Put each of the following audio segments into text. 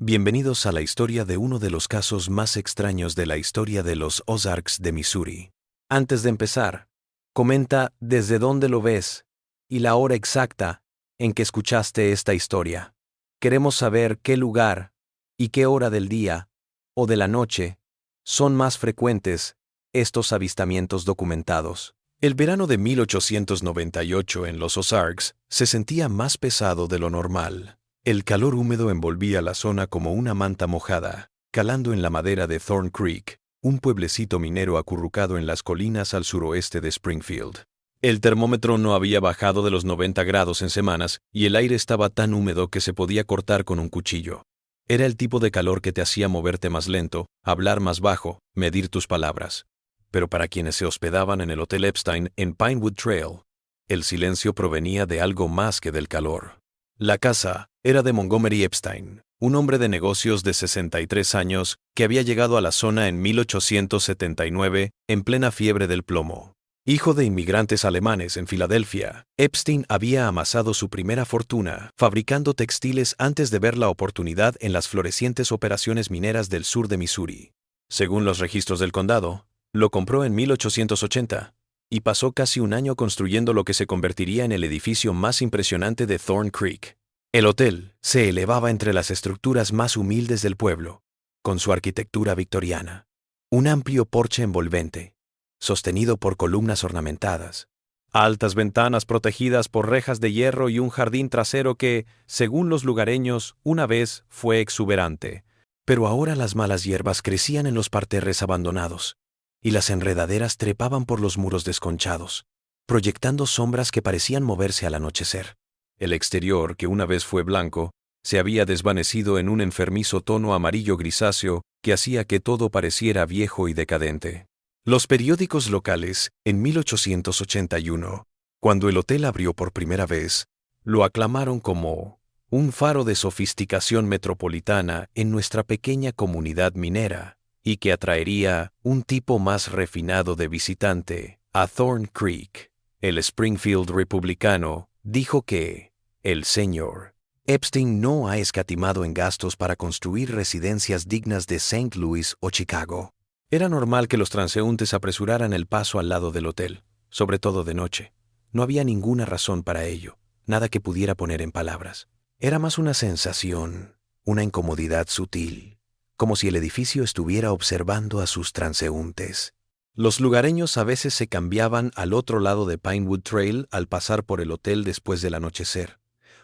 Bienvenidos a la historia de uno de los casos más extraños de la historia de los Ozarks de Missouri. Antes de empezar, comenta desde dónde lo ves y la hora exacta en que escuchaste esta historia. Queremos saber qué lugar y qué hora del día o de la noche son más frecuentes estos avistamientos documentados. El verano de 1898 en los Ozarks se sentía más pesado de lo normal. El calor húmedo envolvía la zona como una manta mojada, calando en la madera de Thorn Creek, un pueblecito minero acurrucado en las colinas al suroeste de Springfield. El termómetro no había bajado de los 90 grados en semanas y el aire estaba tan húmedo que se podía cortar con un cuchillo. Era el tipo de calor que te hacía moverte más lento, hablar más bajo, medir tus palabras. Pero para quienes se hospedaban en el Hotel Epstein en Pinewood Trail, el silencio provenía de algo más que del calor. La casa era de Montgomery Epstein, un hombre de negocios de 63 años que había llegado a la zona en 1879 en plena fiebre del plomo. Hijo de inmigrantes alemanes en Filadelfia, Epstein había amasado su primera fortuna fabricando textiles antes de ver la oportunidad en las florecientes operaciones mineras del sur de Missouri. Según los registros del condado, lo compró en 1880 y pasó casi un año construyendo lo que se convertiría en el edificio más impresionante de Thorn Creek. El hotel se elevaba entre las estructuras más humildes del pueblo, con su arquitectura victoriana. Un amplio porche envolvente, sostenido por columnas ornamentadas, altas ventanas protegidas por rejas de hierro y un jardín trasero que, según los lugareños, una vez fue exuberante. Pero ahora las malas hierbas crecían en los parterres abandonados, y las enredaderas trepaban por los muros desconchados, proyectando sombras que parecían moverse al anochecer. El exterior, que una vez fue blanco, se había desvanecido en un enfermizo tono amarillo grisáceo que hacía que todo pareciera viejo y decadente. Los periódicos locales, en 1881, cuando el hotel abrió por primera vez, lo aclamaron como un faro de sofisticación metropolitana en nuestra pequeña comunidad minera, y que atraería un tipo más refinado de visitante a Thorn Creek. El Springfield Republicano dijo que el señor Epstein no ha escatimado en gastos para construir residencias dignas de St. Louis o Chicago. Era normal que los transeúntes apresuraran el paso al lado del hotel, sobre todo de noche. No había ninguna razón para ello, nada que pudiera poner en palabras. Era más una sensación, una incomodidad sutil, como si el edificio estuviera observando a sus transeúntes. Los lugareños a veces se cambiaban al otro lado de Pinewood Trail al pasar por el hotel después del anochecer,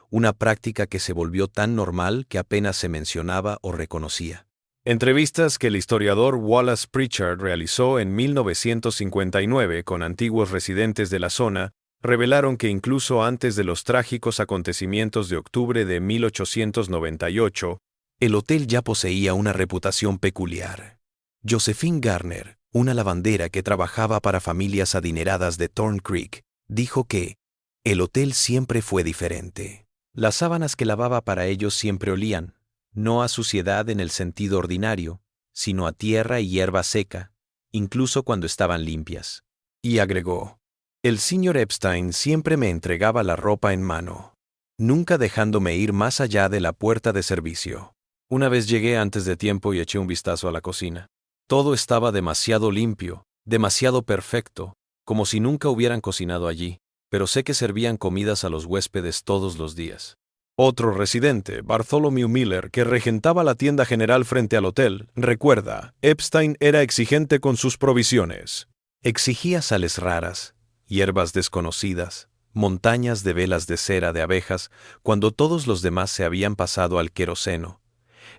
una práctica que se volvió tan normal que apenas se mencionaba o reconocía. Entrevistas que el historiador Wallace Pritchard realizó en 1959 con antiguos residentes de la zona revelaron que incluso antes de los trágicos acontecimientos de octubre de 1898, el hotel ya poseía una reputación peculiar. Josephine Garner, una lavandera que trabajaba para familias adineradas de Thorn Creek, dijo que el hotel siempre fue diferente. Las sábanas que lavaba para ellos siempre olían, no a suciedad en el sentido ordinario, sino a tierra y hierba seca, incluso cuando estaban limpias. Y agregó, el señor Epstein siempre me entregaba la ropa en mano, nunca dejándome ir más allá de la puerta de servicio. Una vez llegué antes de tiempo y eché un vistazo a la cocina. Todo estaba demasiado limpio, demasiado perfecto, como si nunca hubieran cocinado allí, pero sé que servían comidas a los huéspedes todos los días. Otro residente, Bartholomew Miller, que regentaba la tienda general frente al hotel, recuerda, Epstein era exigente con sus provisiones. Exigía sales raras, hierbas desconocidas, montañas de velas de cera de abejas, cuando todos los demás se habían pasado al queroseno,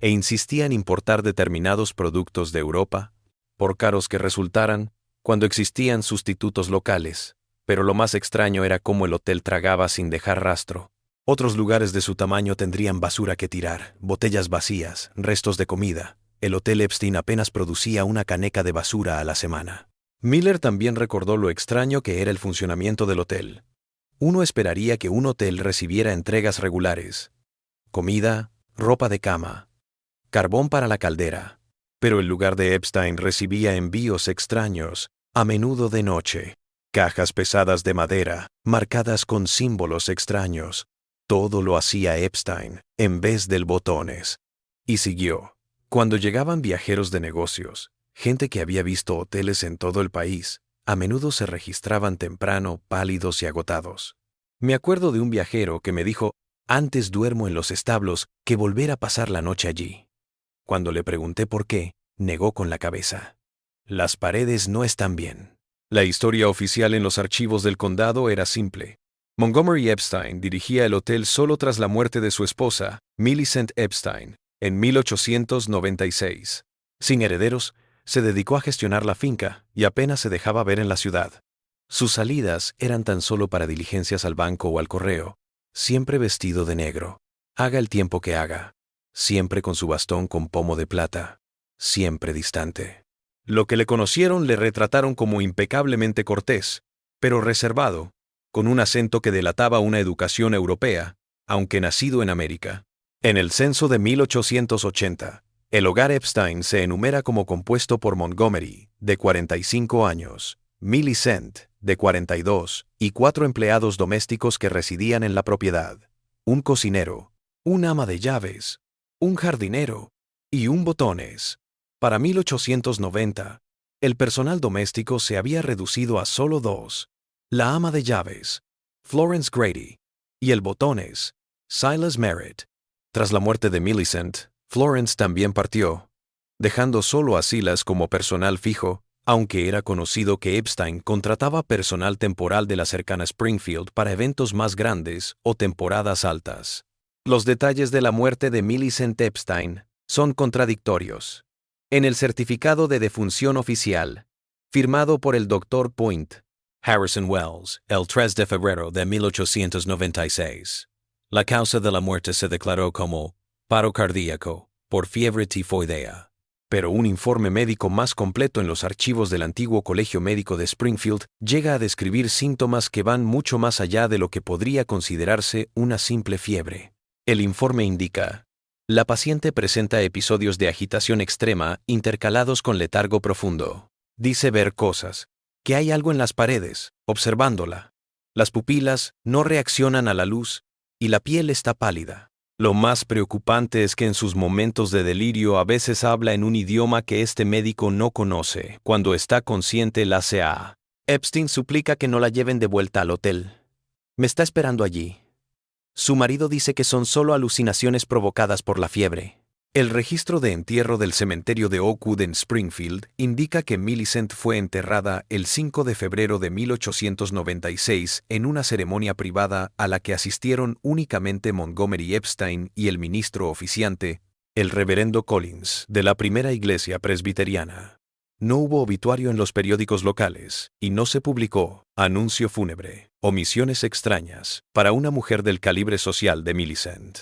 e insistía en importar determinados productos de Europa, por caros que resultaran, cuando existían sustitutos locales. Pero lo más extraño era cómo el hotel tragaba sin dejar rastro. Otros lugares de su tamaño tendrían basura que tirar, botellas vacías, restos de comida. El Hotel Epstein apenas producía una caneca de basura a la semana. Miller también recordó lo extraño que era el funcionamiento del hotel. Uno esperaría que un hotel recibiera entregas regulares: comida, ropa de cama, carbón para la caldera. Pero el lugar de Epstein recibía envíos extraños, a menudo de noche. Cajas pesadas de madera, marcadas con símbolos extraños. Todo lo hacía Epstein, en vez del botones. Y siguió. Cuando llegaban viajeros de negocios, gente que había visto hoteles en todo el país, a menudo se registraban temprano, pálidos y agotados. Me acuerdo de un viajero que me dijo, antes duermo en los establos que volver a pasar la noche allí. Cuando le pregunté por qué, negó con la cabeza. Las paredes no están bien. La historia oficial en los archivos del condado era simple. Montgomery Epstein dirigía el hotel solo tras la muerte de su esposa, Millicent Epstein, en 1896. Sin herederos, se dedicó a gestionar la finca y apenas se dejaba ver en la ciudad. Sus salidas eran tan solo para diligencias al banco o al correo, siempre vestido de negro, haga el tiempo que haga, siempre con su bastón con pomo de plata, siempre distante. Lo que le conocieron le retrataron como impecablemente cortés, pero reservado, con un acento que delataba una educación europea, aunque nacido en América. En el censo de 1880, el hogar Epstein se enumera como compuesto por Montgomery, de 45 años, Millicent, de 42, y 4 empleados domésticos que residían en la propiedad, un cocinero, un ama de llaves, un jardinero y un botones. Para 1890, el personal doméstico se había reducido a solo 2, la ama de llaves, Florence Grady, y el botones, Silas Merritt. Tras la muerte de Millicent, Florence también partió, dejando solo a Silas como personal fijo, aunque era conocido que Epstein contrataba personal temporal de la cercana Springfield para eventos más grandes o temporadas altas. Los detalles de la muerte de Millicent Epstein son contradictorios. En el certificado de defunción oficial, firmado por el Dr. Point, Harrison Wells, el 3 de febrero de 1896, la causa de la muerte se declaró como paro cardíaco por fiebre tifoidea. Pero un informe médico más completo en los archivos del antiguo Colegio Médico de Springfield llega a describir síntomas que van mucho más allá de lo que podría considerarse una simple fiebre. El informe indica: la paciente presenta episodios de agitación extrema intercalados con letargo profundo. Dice ver cosas, que hay algo en las paredes, observándola. Las pupilas no reaccionan a la luz y la piel está pálida. Lo más preocupante es que en sus momentos de delirio a veces habla en un idioma que este médico no conoce. Cuando está consciente la CA. Epstein suplica que no la lleven de vuelta al hotel. Me está esperando allí. Su marido dice que son solo alucinaciones provocadas por la fiebre. El registro de entierro del cementerio de Oakwood en Springfield indica que Millicent fue enterrada el 5 de febrero de 1896 en una ceremonia privada a la que asistieron únicamente Montgomery Epstein y el ministro oficiante, el reverendo Collins, de la primera iglesia presbiteriana. No hubo obituario en los periódicos locales y no se publicó anuncio fúnebre, omisiones extrañas para una mujer del calibre social de Millicent.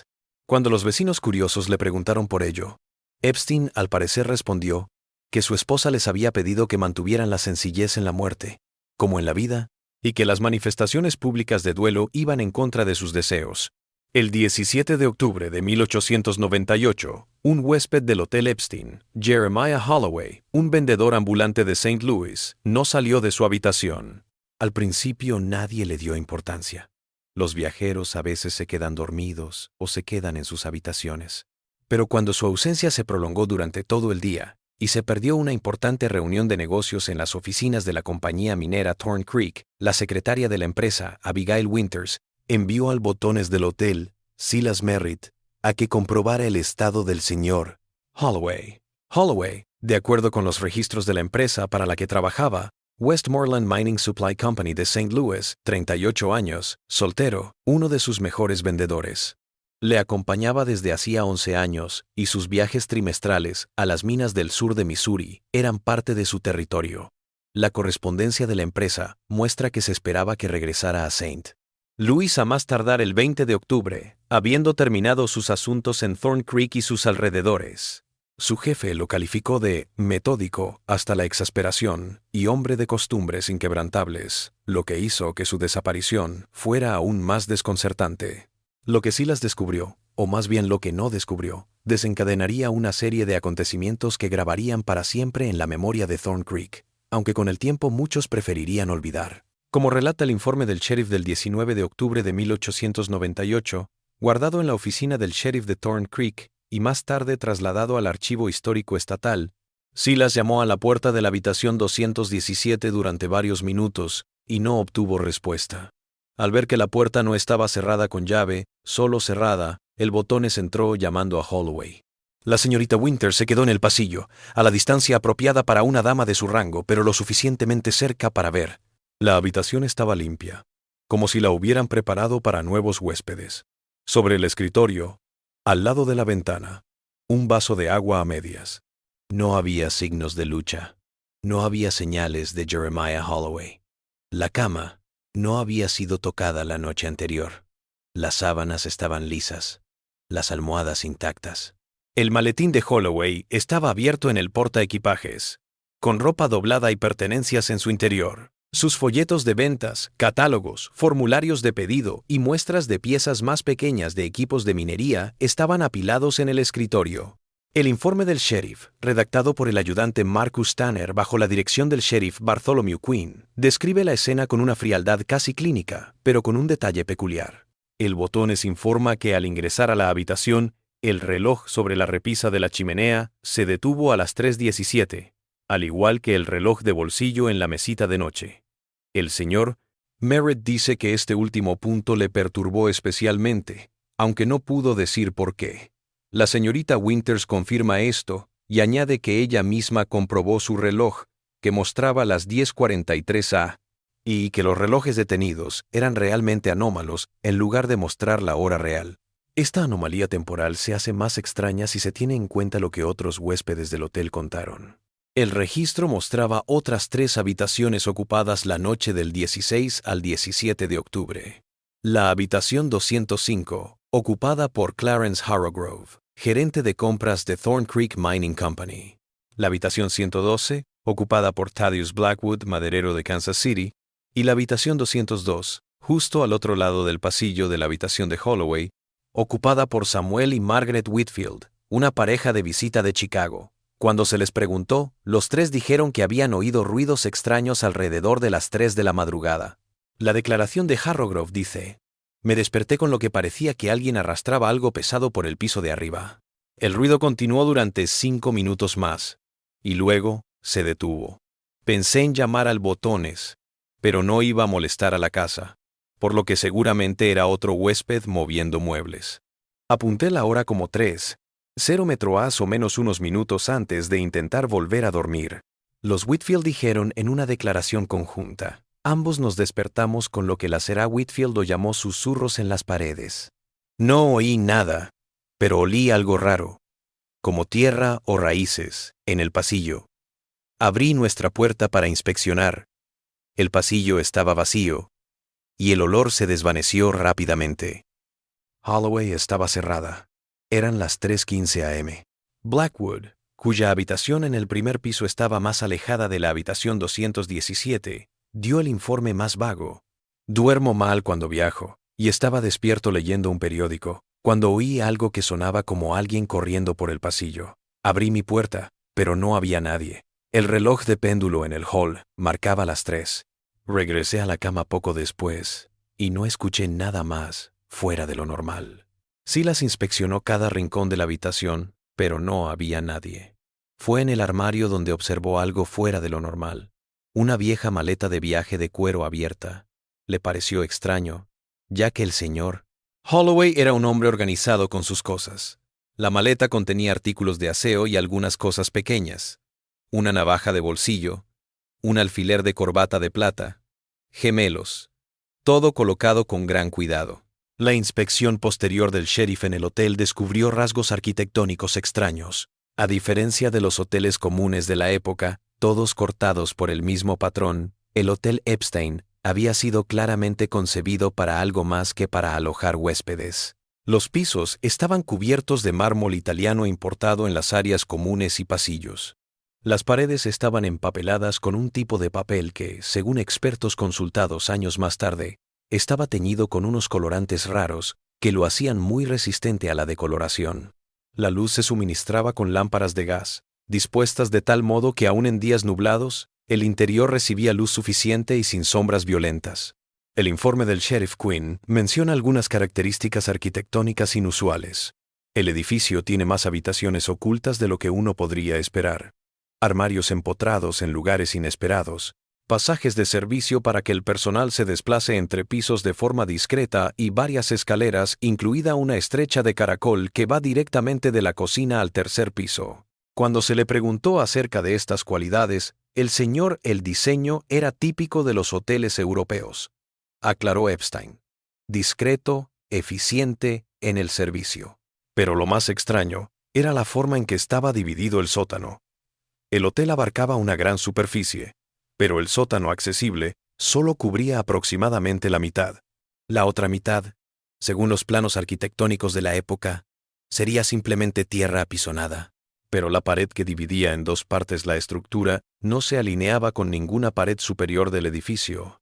Cuando los vecinos curiosos le preguntaron por ello, Epstein al parecer respondió que su esposa les había pedido que mantuvieran la sencillez en la muerte, como en la vida, y que las manifestaciones públicas de duelo iban en contra de sus deseos. El 17 de octubre de 1898, un huésped del Hotel Epstein, Jeremiah Holloway, un vendedor ambulante de St. Louis, no salió de su habitación. Al principio nadie le dio importancia. Los viajeros a veces se quedan dormidos o se quedan en sus habitaciones. Pero cuando su ausencia se prolongó durante todo el día y se perdió una importante reunión de negocios en las oficinas de la compañía minera Thorn Creek, la secretaria de la empresa, Abigail Winters, envió al botones del hotel, Silas Merritt, a que comprobara el estado del señor Holloway. Holloway, de acuerdo con los registros de la empresa para la que trabajaba, Westmoreland Mining Supply Company de St. Louis, 38 años, soltero, uno de sus mejores vendedores. Le acompañaba desde hacía 11 años y sus viajes trimestrales a las minas del sur de Missouri eran parte de su territorio. La correspondencia de la empresa muestra que se esperaba que regresara a St. Louis a más tardar el 20 de octubre, habiendo terminado sus asuntos en Thorn Creek y sus alrededores. Su jefe lo calificó de metódico hasta la exasperación y hombre de costumbres inquebrantables, lo que hizo que su desaparición fuera aún más desconcertante. Lo que Silas descubrió, o más bien lo que no descubrió, desencadenaría una serie de acontecimientos que grabarían para siempre en la memoria de Thorn Creek, aunque con el tiempo muchos preferirían olvidar. Como relata el informe del sheriff del 19 de octubre de 1898, guardado en la oficina del sheriff de Thorn Creek, y más tarde trasladado al Archivo Histórico Estatal. Silas llamó a la puerta de la habitación 217 durante varios minutos y no obtuvo respuesta. Al ver que la puerta no estaba cerrada con llave, solo cerrada, el botones entró llamando a Holloway. La señorita Winters se quedó en el pasillo, a la distancia apropiada para una dama de su rango, pero lo suficientemente cerca para ver. La habitación estaba limpia, como si la hubieran preparado para nuevos huéspedes. Sobre el escritorio, al lado de la ventana, un vaso de agua a medias. No había signos de lucha. No había señales de Jeremiah Holloway. La cama no había sido tocada la noche anterior. Las sábanas estaban lisas, las almohadas intactas. El maletín de Holloway estaba abierto en el portaequipajes, con ropa doblada y pertenencias en su interior. Sus folletos de ventas, catálogos, formularios de pedido y muestras de piezas más pequeñas de equipos de minería estaban apilados en el escritorio. El informe del sheriff, redactado por el ayudante Marcus Tanner bajo la dirección del sheriff Bartholomew Quinn, describe la escena con una frialdad casi clínica, pero con un detalle peculiar. El botones informa que al ingresar a la habitación, el reloj sobre la repisa de la chimenea se detuvo a las 3:17, al igual que el reloj de bolsillo en la mesita de noche. El señor Merritt dice que este último punto le perturbó especialmente, aunque no pudo decir por qué. La señorita Winters confirma esto y añade que ella misma comprobó su reloj, que mostraba las 10:43 a, y que los relojes detenidos eran realmente anómalos en lugar de mostrar la hora real. Esta anomalía temporal se hace más extraña si se tiene en cuenta lo que otros huéspedes del hotel contaron. El registro mostraba otras 3 habitaciones ocupadas la noche del 16 al 17 de octubre. La habitación 205, ocupada por Clarence Harrogrove, gerente de compras de Thorn Creek Mining Company. La habitación 112, ocupada por Thaddeus Blackwood, maderero de Kansas City. Y la habitación 202, justo al otro lado del pasillo de la habitación de Holloway, ocupada por Samuel y Margaret Whitfield, una pareja de visita de Chicago. Cuando se les preguntó, los 3 dijeron que habían oído ruidos extraños alrededor de las 3 de la madrugada. La declaración de Harrogrove dice: «Me desperté con lo que parecía que alguien arrastraba algo pesado por el piso de arriba. El ruido continuó durante 5 minutos más, y luego se detuvo. Pensé en llamar al botones, pero no iba a molestar a la casa, por lo que seguramente era otro huésped moviendo muebles. Apunté la hora como 3:00 o menos unos minutos antes de intentar volver a dormir». Los Whitfield dijeron en una declaración conjunta: «Ambos nos despertamos con lo que la señora Whitfield llamó susurros en las paredes. No oí nada, pero olí algo raro, como tierra o raíces, en el pasillo. Abrí nuestra puerta para inspeccionar. El pasillo estaba vacío, y el olor se desvaneció rápidamente. Holloway estaba cerrada. Eran las 3:15 a.m. Blackwood, cuya habitación en el primer piso estaba más alejada de la habitación 217, dio el informe más vago. «Duermo mal cuando viajo, y estaba despierto leyendo un periódico, cuando oí algo que sonaba como alguien corriendo por el pasillo. Abrí mi puerta, pero no había nadie. El reloj de péndulo en el hall marcaba las 3. Regresé a la cama poco después, y no escuché nada más fuera de lo normal». Silas inspeccionó cada rincón de la habitación, pero no había nadie. Fue en el armario donde observó algo fuera de lo normal. Una vieja maleta de viaje de cuero abierta. Le pareció extraño, ya que el señor Holloway era un hombre organizado con sus cosas. La maleta contenía artículos de aseo y algunas cosas pequeñas: una navaja de bolsillo, un alfiler de corbata de plata, gemelos, todo colocado con gran cuidado. La inspección posterior del sheriff en el hotel descubrió rasgos arquitectónicos extraños. A diferencia de los hoteles comunes de la época, todos cortados por el mismo patrón, el Hotel Epstein había sido claramente concebido para algo más que para alojar huéspedes. Los pisos estaban cubiertos de mármol italiano importado en las áreas comunes y pasillos. Las paredes estaban empapeladas con un tipo de papel que, según expertos consultados años más tarde, estaba teñido con unos colorantes raros que lo hacían muy resistente a la decoloración. La luz se suministraba con lámparas de gas, dispuestas de tal modo que aún en días nublados, el interior recibía luz suficiente y sin sombras violentas. El informe del sheriff Quinn menciona algunas características arquitectónicas inusuales. El edificio tiene más habitaciones ocultas de lo que uno podría esperar. Armarios empotrados en lugares inesperados, pasajes de servicio para que el personal se desplace entre pisos de forma discreta y varias escaleras, incluida una estrecha de caracol que va directamente de la cocina al tercer piso. Cuando se le preguntó acerca de estas cualidades, el diseño era típico de los hoteles europeos, aclaró Epstein. Discreto, eficiente en el servicio. Pero lo más extraño era la forma en que estaba dividido el sótano. El hotel abarcaba una gran superficie, pero el sótano accesible solo cubría aproximadamente la mitad. La otra mitad, según los planos arquitectónicos de la época, sería simplemente tierra apisonada. Pero la pared que dividía en dos partes la estructura no se alineaba con ninguna pared superior del edificio,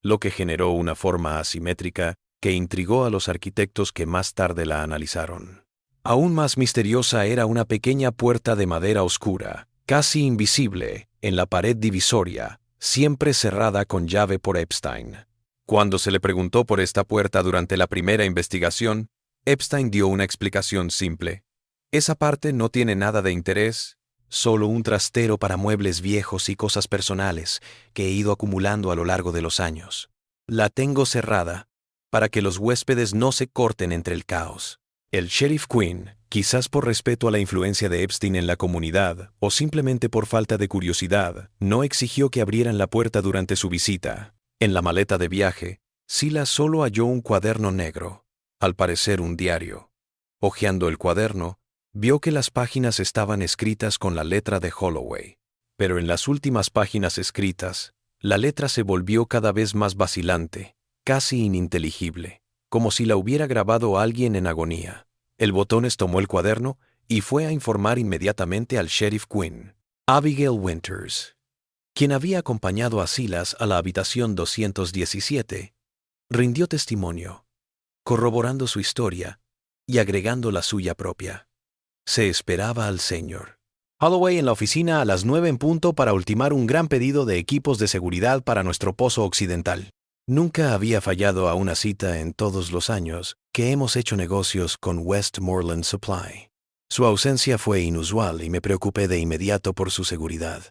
lo que generó una forma asimétrica que intrigó a los arquitectos que más tarde la analizaron. Aún más misteriosa era una pequeña puerta de madera oscura, casi invisible, en la pared divisoria, siempre cerrada con llave por Epstein. Cuando se le preguntó por esta puerta durante la primera investigación, Epstein dio una explicación simple. Esa parte no tiene nada de interés, solo un trastero para muebles viejos y cosas personales que he ido acumulando a lo largo de los años. La tengo cerrada para que los huéspedes no se corten entre el caos. El sheriff Quinn, quizás por respeto a la influencia de Epstein en la comunidad o simplemente por falta de curiosidad, no exigió que abrieran la puerta durante su visita. En la maleta de viaje, Silas solo halló un cuaderno negro, al parecer un diario. Hojeando el cuaderno, vio que las páginas estaban escritas con la letra de Holloway. Pero en las últimas páginas escritas, la letra se volvió cada vez más vacilante, casi ininteligible, como si la hubiera grabado alguien en agonía. El botones tomó el cuaderno y fue a informar inmediatamente al sheriff Quinn. Abigail Winters, quien había acompañado a Silas a la habitación 217, rindió testimonio, corroborando su historia y agregando la suya propia. Se esperaba al señor Holloway en la oficina a las 9 en punto para ultimar un gran pedido de equipos de seguridad para nuestro pozo occidental. Nunca había fallado a una cita en todos los años que hemos hecho negocios con Westmoreland Supply. Su ausencia fue inusual y me preocupé de inmediato por su seguridad.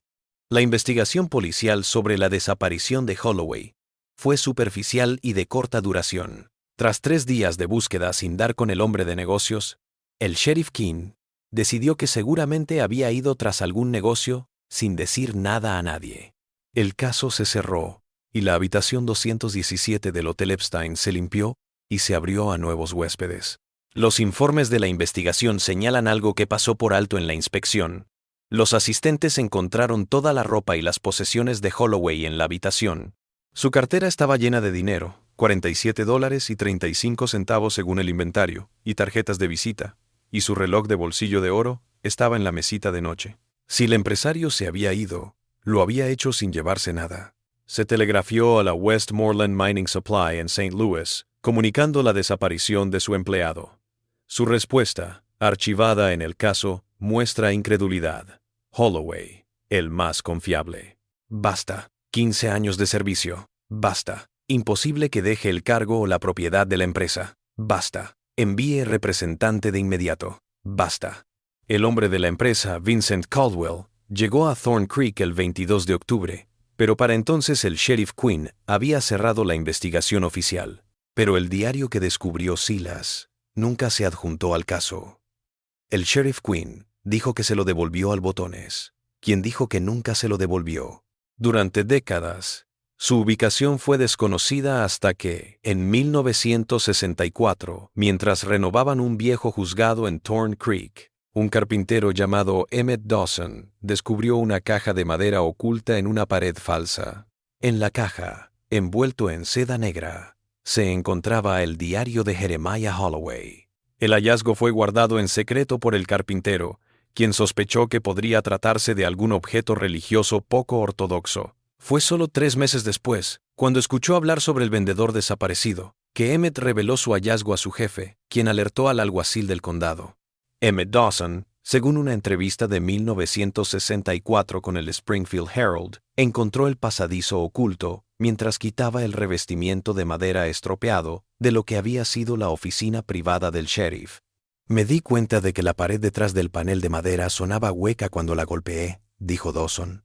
La investigación policial sobre la desaparición de Holloway fue superficial y de corta duración. Tras 3 días de búsqueda sin dar con el hombre de negocios, el sheriff King decidió que seguramente había ido tras algún negocio sin decir nada a nadie. El caso se cerró y la habitación 217 del Hotel Epstein se limpió y se abrió a nuevos huéspedes. Los informes de la investigación señalan algo que pasó por alto en la inspección. Los asistentes encontraron toda la ropa y las posesiones de Holloway en la habitación. Su cartera estaba llena de dinero, $47.35 según el inventario, y tarjetas de visita, y su reloj de bolsillo de oro estaba en la mesita de noche. Si el empresario se había ido, lo había hecho sin llevarse nada. Se telegrafió a la Westmoreland Mining Supply en St. Louis, comunicando la desaparición de su empleado. Su respuesta, archivada en el caso, muestra incredulidad. Holloway, el más confiable. Basta. 15 años de servicio. Basta. Imposible que deje el cargo o la propiedad de la empresa. Basta. Envíe representante de inmediato. Basta. El hombre de la empresa, Vincent Caldwell, llegó a Thorn Creek el 22 de octubre, pero para entonces el sheriff Quinn había cerrado la investigación oficial. Pero el diario que descubrió Silas nunca se adjuntó al caso. El sheriff Quinn dijo que se lo devolvió al botones, quien dijo que nunca se lo devolvió. Durante décadas, su ubicación fue desconocida hasta que, en 1964, mientras renovaban un viejo juzgado en Thorn Creek, un carpintero llamado Emmett Dawson descubrió una caja de madera oculta en una pared falsa. En la caja, envuelto en seda negra, se encontraba el diario de Jeremiah Holloway. El hallazgo fue guardado en secreto por el carpintero, quien sospechó que podría tratarse de algún objeto religioso poco ortodoxo. Fue solo 3 meses después, cuando escuchó hablar sobre el vendedor desaparecido, que Emmett reveló su hallazgo a su jefe, quien alertó al alguacil del condado. Emmett Dawson, según una entrevista de 1964 con el Springfield Herald, encontró el pasadizo oculto mientras quitaba el revestimiento de madera estropeado de lo que había sido la oficina privada del sheriff. Me di cuenta de que la pared detrás del panel de madera sonaba hueca cuando la golpeé, dijo Dawson.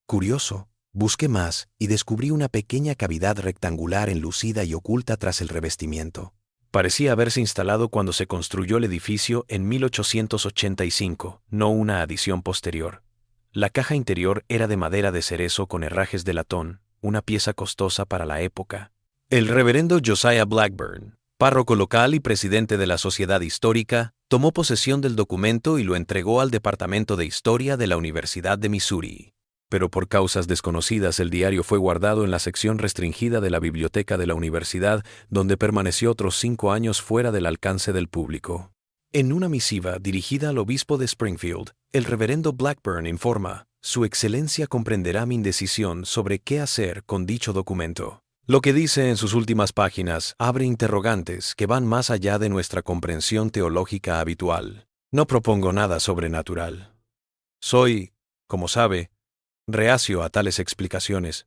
Curioso, busqué más y descubrí una pequeña cavidad rectangular enlucida y oculta tras el revestimiento. Parecía haberse instalado cuando se construyó el edificio en 1885, no una adición posterior. La caja interior era de madera de cerezo con herrajes de latón, una pieza costosa para la época. El reverendo Josiah Blackburn, párroco local y presidente de la Sociedad Histórica, tomó posesión del documento y lo entregó al Departamento de Historia de la Universidad de Missouri. Pero por causas desconocidas el diario fue guardado en la sección restringida de la biblioteca de la universidad, donde permaneció otros 5 años fuera del alcance del público. En una misiva dirigida al obispo de Springfield, el reverendo Blackburn informa: Su Excelencia comprenderá mi indecisión sobre qué hacer con dicho documento. Lo que dice en sus últimas páginas abre interrogantes que van más allá de nuestra comprensión teológica habitual. No propongo nada sobrenatural. Soy, como sabe, reacio a tales explicaciones,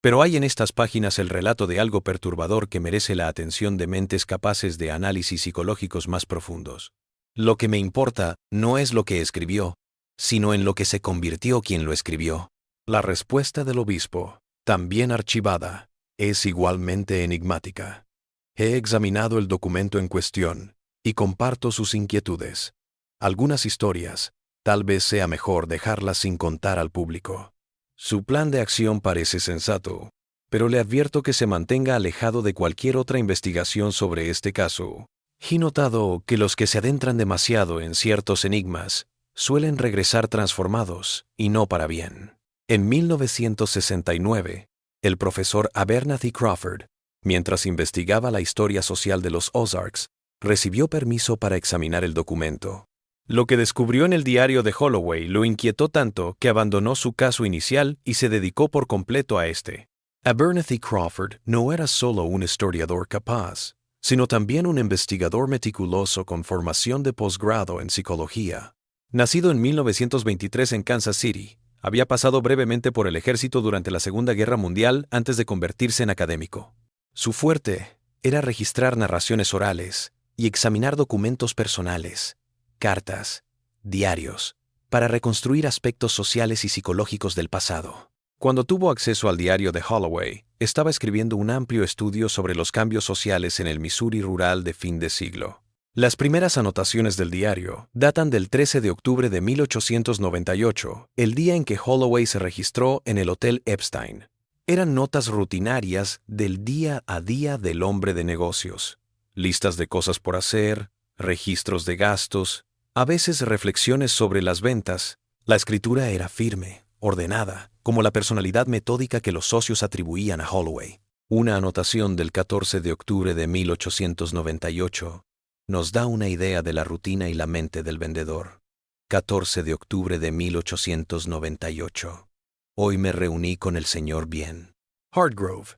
pero hay en estas páginas el relato de algo perturbador que merece la atención de mentes capaces de análisis psicológicos más profundos. Lo que me importa no es lo que escribió, sino en lo que se convirtió quien lo escribió. La respuesta del obispo, también archivada, es igualmente enigmática. He examinado el documento en cuestión y comparto sus inquietudes. Algunas historias, tal vez sea mejor dejarlas sin contar al público. Su plan de acción parece sensato, pero le advierto que se mantenga alejado de cualquier otra investigación sobre este caso. He notado que los que se adentran demasiado en ciertos enigmas suelen regresar transformados, y no para bien. En 1969, el profesor Abernathy Crawford, mientras investigaba la historia social de los Ozarks, recibió permiso para examinar el documento. Lo que descubrió en el diario de Holloway lo inquietó tanto que abandonó su caso inicial y se dedicó por completo a este. Abernathy Crawford no era solo un historiador capaz, sino también un investigador meticuloso con formación de posgrado en psicología. Nacido en 1923 en Kansas City, había pasado brevemente por el ejército durante la Segunda Guerra Mundial antes de convertirse en académico. Su fuerte era registrar narraciones orales y examinar documentos personales, cartas, diarios, para reconstruir aspectos sociales y psicológicos del pasado. Cuando tuvo acceso al diario de Holloway, estaba escribiendo un amplio estudio sobre los cambios sociales en el Missouri rural de fin de siglo. Las primeras anotaciones del diario datan del 13 de octubre de 1898, el día en que Holloway se registró en el Hotel Epstein. Eran notas rutinarias del día a día del hombre de negocios. Listas de cosas por hacer, registros de gastos, a veces reflexiones sobre las ventas. La escritura era firme, ordenada, como la personalidad metódica que los socios atribuían a Holloway. Una anotación del 14 de octubre de 1898 nos da una idea de la rutina y la mente del vendedor. 14 de octubre de 1898. Hoy me reuní con el señor Bien Hartgrove,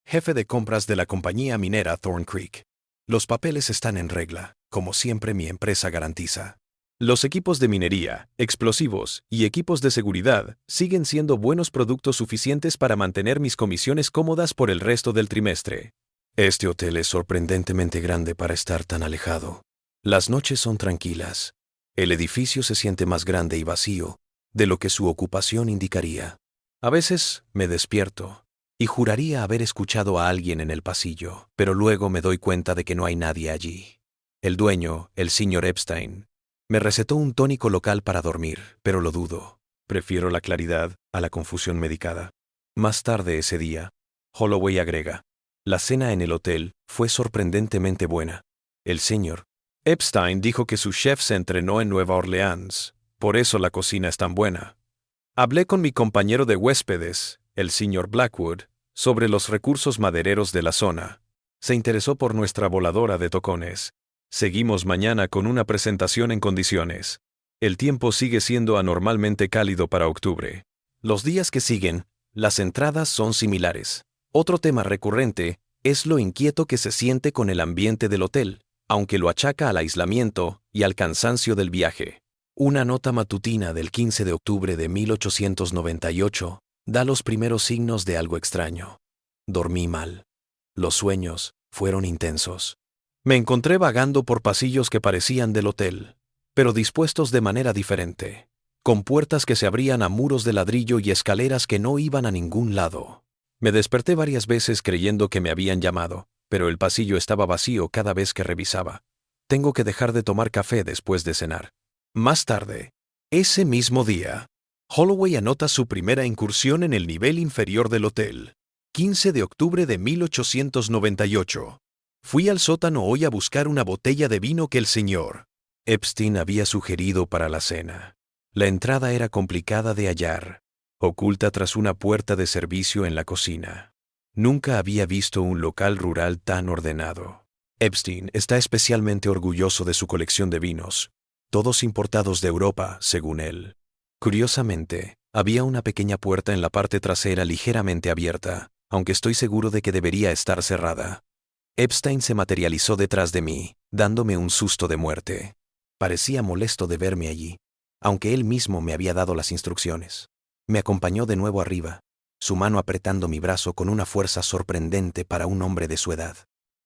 jefe de compras de la compañía minera Thorn Creek. Los papeles están en regla, como siempre mi empresa garantiza. Los equipos de minería, explosivos y equipos de seguridad siguen siendo buenos productos suficientes para mantener mis comisiones cómodas por el resto del trimestre. Este hotel es sorprendentemente grande para estar tan alejado. Las noches son tranquilas. El edificio se siente más grande y vacío de lo que su ocupación indicaría. A veces me despierto y juraría haber escuchado a alguien en el pasillo, pero luego me doy cuenta de que no hay nadie allí. El dueño, el señor Epstein, me recetó un tónico local para dormir, pero lo dudo. Prefiero la claridad a la confusión medicada. Más tarde ese día, Holloway agrega: la cena en el hotel fue sorprendentemente buena. El señor Epstein dijo que su chef se entrenó en Nueva Orleans, por eso la cocina es tan buena. Hablé con mi compañero de huéspedes, el señor Blackwood, sobre los recursos madereros de la zona. Se interesó por nuestra voladora de tocones. Seguimos mañana con una presentación en condiciones. El tiempo sigue siendo anormalmente cálido para octubre. Los días que siguen, las entradas son similares. Otro tema recurrente es lo inquieto que se siente con el ambiente del hotel, aunque lo achaca al aislamiento y al cansancio del viaje. Una nota matutina del 15 de octubre de 1898 da los primeros signos de algo extraño. Dormí mal. Los sueños fueron intensos. Me encontré vagando por pasillos que parecían del hotel, pero dispuestos de manera diferente, con puertas que se abrían a muros de ladrillo y escaleras que no iban a ningún lado. Me desperté varias veces creyendo que me habían llamado, pero el pasillo estaba vacío cada vez que revisaba. Tengo que dejar de tomar café después de cenar. Más tarde, ese mismo día, Holloway anota su primera incursión en el nivel inferior del hotel. 15 de octubre de 1898. Fui al sótano hoy a buscar una botella de vino que el señor Epstein había sugerido para la cena. La entrada era complicada de hallar, oculta tras una puerta de servicio en la cocina. Nunca había visto un local rural tan ordenado. Epstein está especialmente orgulloso de su colección de vinos, todos importados de Europa, según él. Curiosamente, había una pequeña puerta en la parte trasera ligeramente abierta, aunque estoy seguro de que debería estar cerrada. Epstein se materializó detrás de mí, dándome un susto de muerte. Parecía molesto de verme allí, aunque él mismo me había dado las instrucciones. Me acompañó de nuevo arriba, su mano apretando mi brazo con una fuerza sorprendente para un hombre de su edad.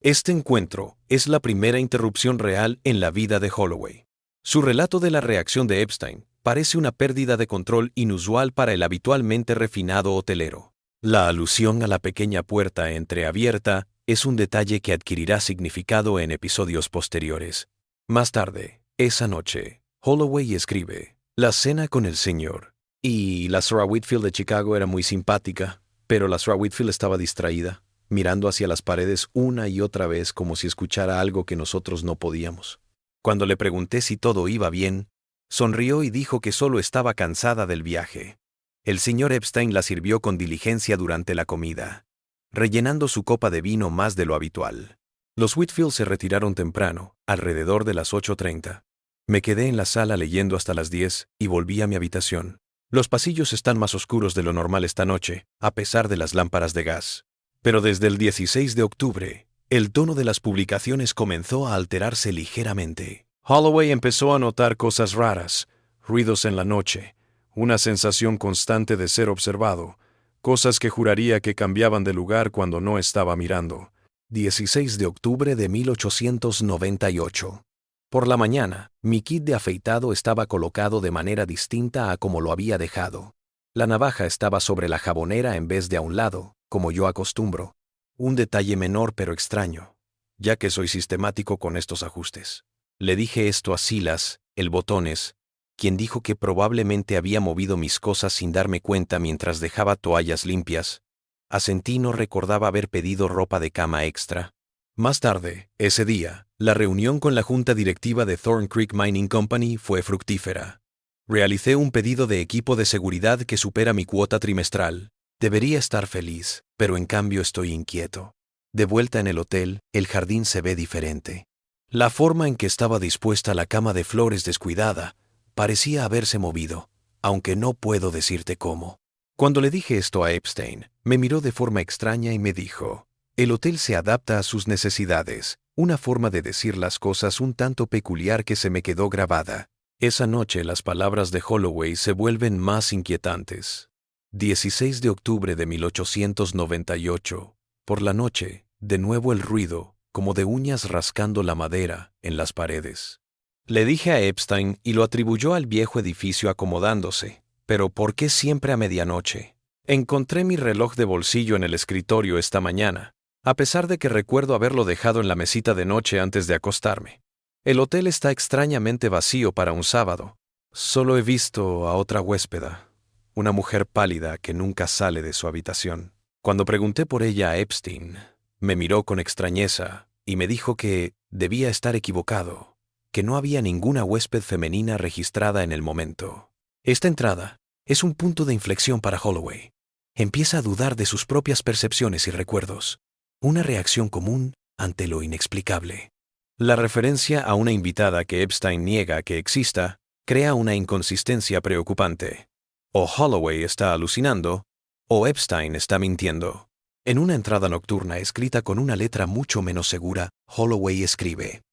Este encuentro es la primera interrupción real en la vida de Holloway. Su relato de la reacción de Epstein parece una pérdida de control inusual para el habitualmente refinado hotelero. La alusión a la pequeña puerta entreabierta es un detalle que adquirirá significado en episodios posteriores. Más tarde, esa noche, Holloway escribe: la cena con el señor. Y la Sarah Whitfield de Chicago era muy simpática, pero la Sarah Whitfield estaba distraída, mirando hacia las paredes una y otra vez como si escuchara algo que nosotros no podíamos. Cuando le pregunté si todo iba bien, sonrió y dijo que solo estaba cansada del viaje. El señor Epstein la sirvió con diligencia durante la comida, rellenando su copa de vino más de lo habitual. Los Whitfield se retiraron temprano, alrededor de las 8:30. Me quedé en la sala leyendo hasta las 10 y volví a mi habitación. Los pasillos están más oscuros de lo normal esta noche, a pesar de las lámparas de gas. Pero desde el 16 de octubre, el tono de las publicaciones comenzó a alterarse ligeramente. Holloway empezó a notar cosas raras, ruidos en la noche, una sensación constante de ser observado, cosas que juraría que cambiaban de lugar cuando no estaba mirando. 16 de octubre de 1898. Por la mañana, mi kit de afeitado estaba colocado de manera distinta a como lo había dejado. La navaja estaba sobre la jabonera en vez de a un lado, como yo acostumbro. Un detalle menor pero extraño, ya que soy sistemático con estos ajustes. Le dije esto a Silas, el botones, quien dijo que probablemente había movido mis cosas sin darme cuenta mientras dejaba toallas limpias. Asentí, no recordaba haber pedido ropa de cama extra. Más tarde, ese día, la reunión con la junta directiva de Thorn Creek Mining Company fue fructífera. Realicé un pedido de equipo de seguridad que supera mi cuota trimestral. Debería estar feliz, pero en cambio estoy inquieto. De vuelta en el hotel, el jardín se ve diferente. La forma en que estaba dispuesta la cama de flores descuidada parecía haberse movido, aunque no puedo decirte cómo. Cuando le dije esto a Epstein, me miró de forma extraña y me dijo: el hotel se adapta a sus necesidades, una forma de decir las cosas un tanto peculiar que se me quedó grabada. Esa noche las palabras de Holloway se vuelven más inquietantes. 16 de octubre de 1898. Por la noche, de nuevo el ruido, como de uñas rascando la madera, en las paredes. Le dije a Epstein y lo atribuyó al viejo edificio acomodándose. Pero ¿por qué siempre a medianoche? Encontré mi reloj de bolsillo en el escritorio esta mañana, a pesar de que recuerdo haberlo dejado en la mesita de noche antes de acostarme. El hotel está extrañamente vacío para un sábado. Solo he visto a otra huéspeda, una mujer pálida que nunca sale de su habitación. Cuando pregunté por ella a Epstein, me miró con extrañeza y me dijo que debía estar equivocado, que no había ninguna huésped femenina registrada en el momento. Esta entrada es un punto de inflexión para Holloway. Empieza a dudar de sus propias percepciones y recuerdos, una reacción común ante lo inexplicable. La referencia a una invitada que Epstein niega que exista crea una inconsistencia preocupante. O Holloway está alucinando, o Epstein está mintiendo. En una entrada nocturna escrita con una letra mucho menos segura, Holloway escribe: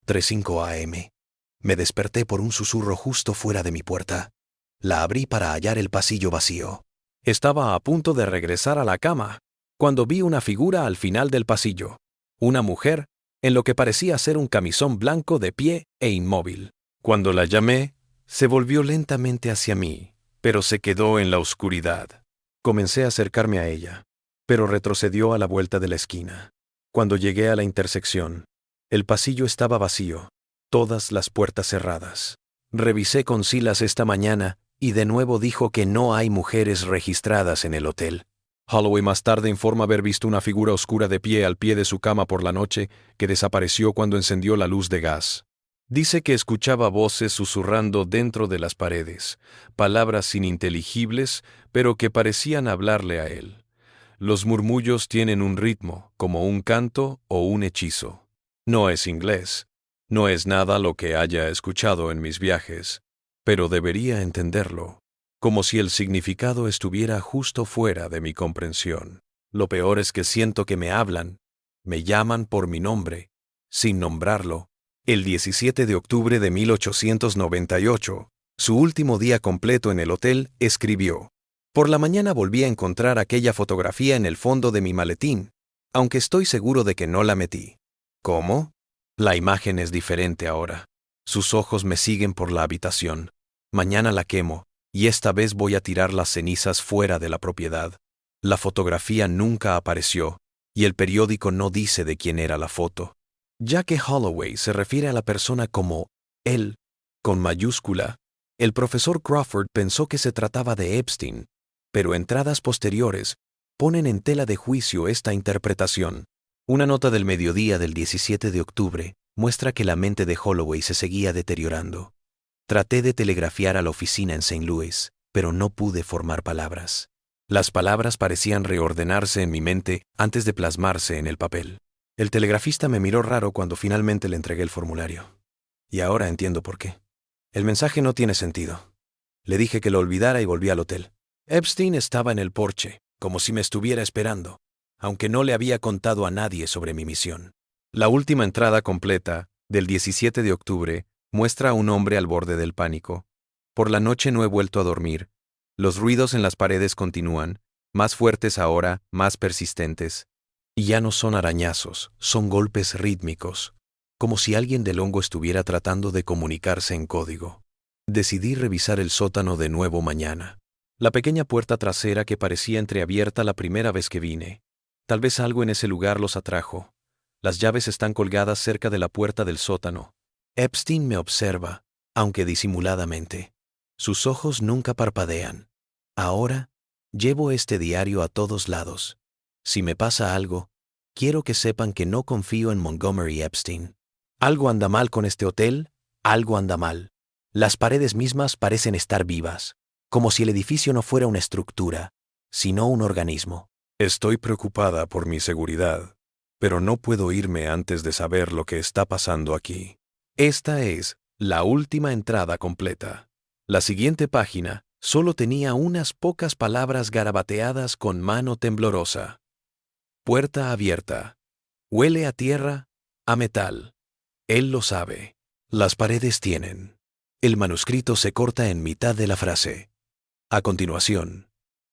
3:05 a.m. Me desperté por un susurro justo fuera de mi puerta. La abrí para hallar el pasillo vacío. Estaba a punto de regresar a la cama, cuando vi una figura al final del pasillo. Una mujer, en lo que parecía ser un camisón blanco de pie e inmóvil. Cuando la llamé, se volvió lentamente hacia mí, pero se quedó en la oscuridad. Comencé a acercarme a ella, pero retrocedió a la vuelta de la esquina. Cuando llegué a la intersección, el pasillo estaba vacío, todas las puertas cerradas. Revisé con Silas esta mañana y de nuevo dijo que no hay mujeres registradas en el hotel. Holloway más tarde informa haber visto una figura oscura de pie al pie de su cama por la noche que desapareció cuando encendió la luz de gas. Dice que escuchaba voces susurrando dentro de las paredes, palabras ininteligibles, pero que parecían hablarle a él. Los murmullos tienen un ritmo, como un canto o un hechizo. No es inglés. No es nada lo que haya escuchado en mis viajes, pero debería entenderlo, como si el significado estuviera justo fuera de mi comprensión. Lo peor es que siento que me hablan, me llaman por mi nombre, sin nombrarlo. El 17 de octubre de 1898, su último día completo en el hotel, escribió: «Por la mañana volví a encontrar aquella fotografía en el fondo de mi maletín, aunque estoy seguro de que no la metí». ¿Cómo? La imagen es diferente ahora. Sus ojos me siguen por la habitación. Mañana la quemo, y esta vez voy a tirar las cenizas fuera de la propiedad. La fotografía nunca apareció, y el periódico no dice de quién era la foto. Ya que Holloway se refiere a la persona como él, con mayúscula, el profesor Crawford pensó que se trataba de Epstein, pero entradas posteriores ponen en tela de juicio esta interpretación. Una nota del mediodía del 17 de octubre muestra que la mente de Holloway se seguía deteriorando. Traté de telegrafiar a la oficina en St. Louis, pero no pude formar palabras. Las palabras parecían reordenarse en mi mente antes de plasmarse en el papel. El telegrafista me miró raro cuando finalmente le entregué el formulario. Y ahora entiendo por qué. El mensaje no tiene sentido. Le dije que lo olvidara y volví al hotel. Epstein estaba en el porche, como si me estuviera esperando, aunque no le había contado a nadie sobre mi misión. La última entrada completa, del 17 de octubre, muestra a un hombre al borde del pánico. Por la noche no he vuelto a dormir. Los ruidos en las paredes continúan, más fuertes ahora, más persistentes. Y ya no son arañazos, son golpes rítmicos, como si alguien del hongo estuviera tratando de comunicarse en código. Decidí revisar el sótano de nuevo mañana. La pequeña puerta trasera que parecía entreabierta la primera vez que vine. Tal vez algo en ese lugar los atrajo. Las llaves están colgadas cerca de la puerta del sótano. Epstein me observa, aunque disimuladamente. Sus ojos nunca parpadean. Ahora, llevo este diario a todos lados. Si me pasa algo, quiero que sepan que no confío en Montgomery Epstein. Algo anda mal con este hotel, algo anda mal. Las paredes mismas parecen estar vivas, como si el edificio no fuera una estructura, sino un organismo. Estoy preocupada por mi seguridad, pero no puedo irme antes de saber lo que está pasando aquí. Esta es la última entrada completa. La siguiente página solo tenía unas pocas palabras garabateadas con mano temblorosa. Puerta abierta. Huele a tierra, a metal. Él lo sabe. Las paredes tienen. El manuscrito se corta en mitad de la frase. A continuación,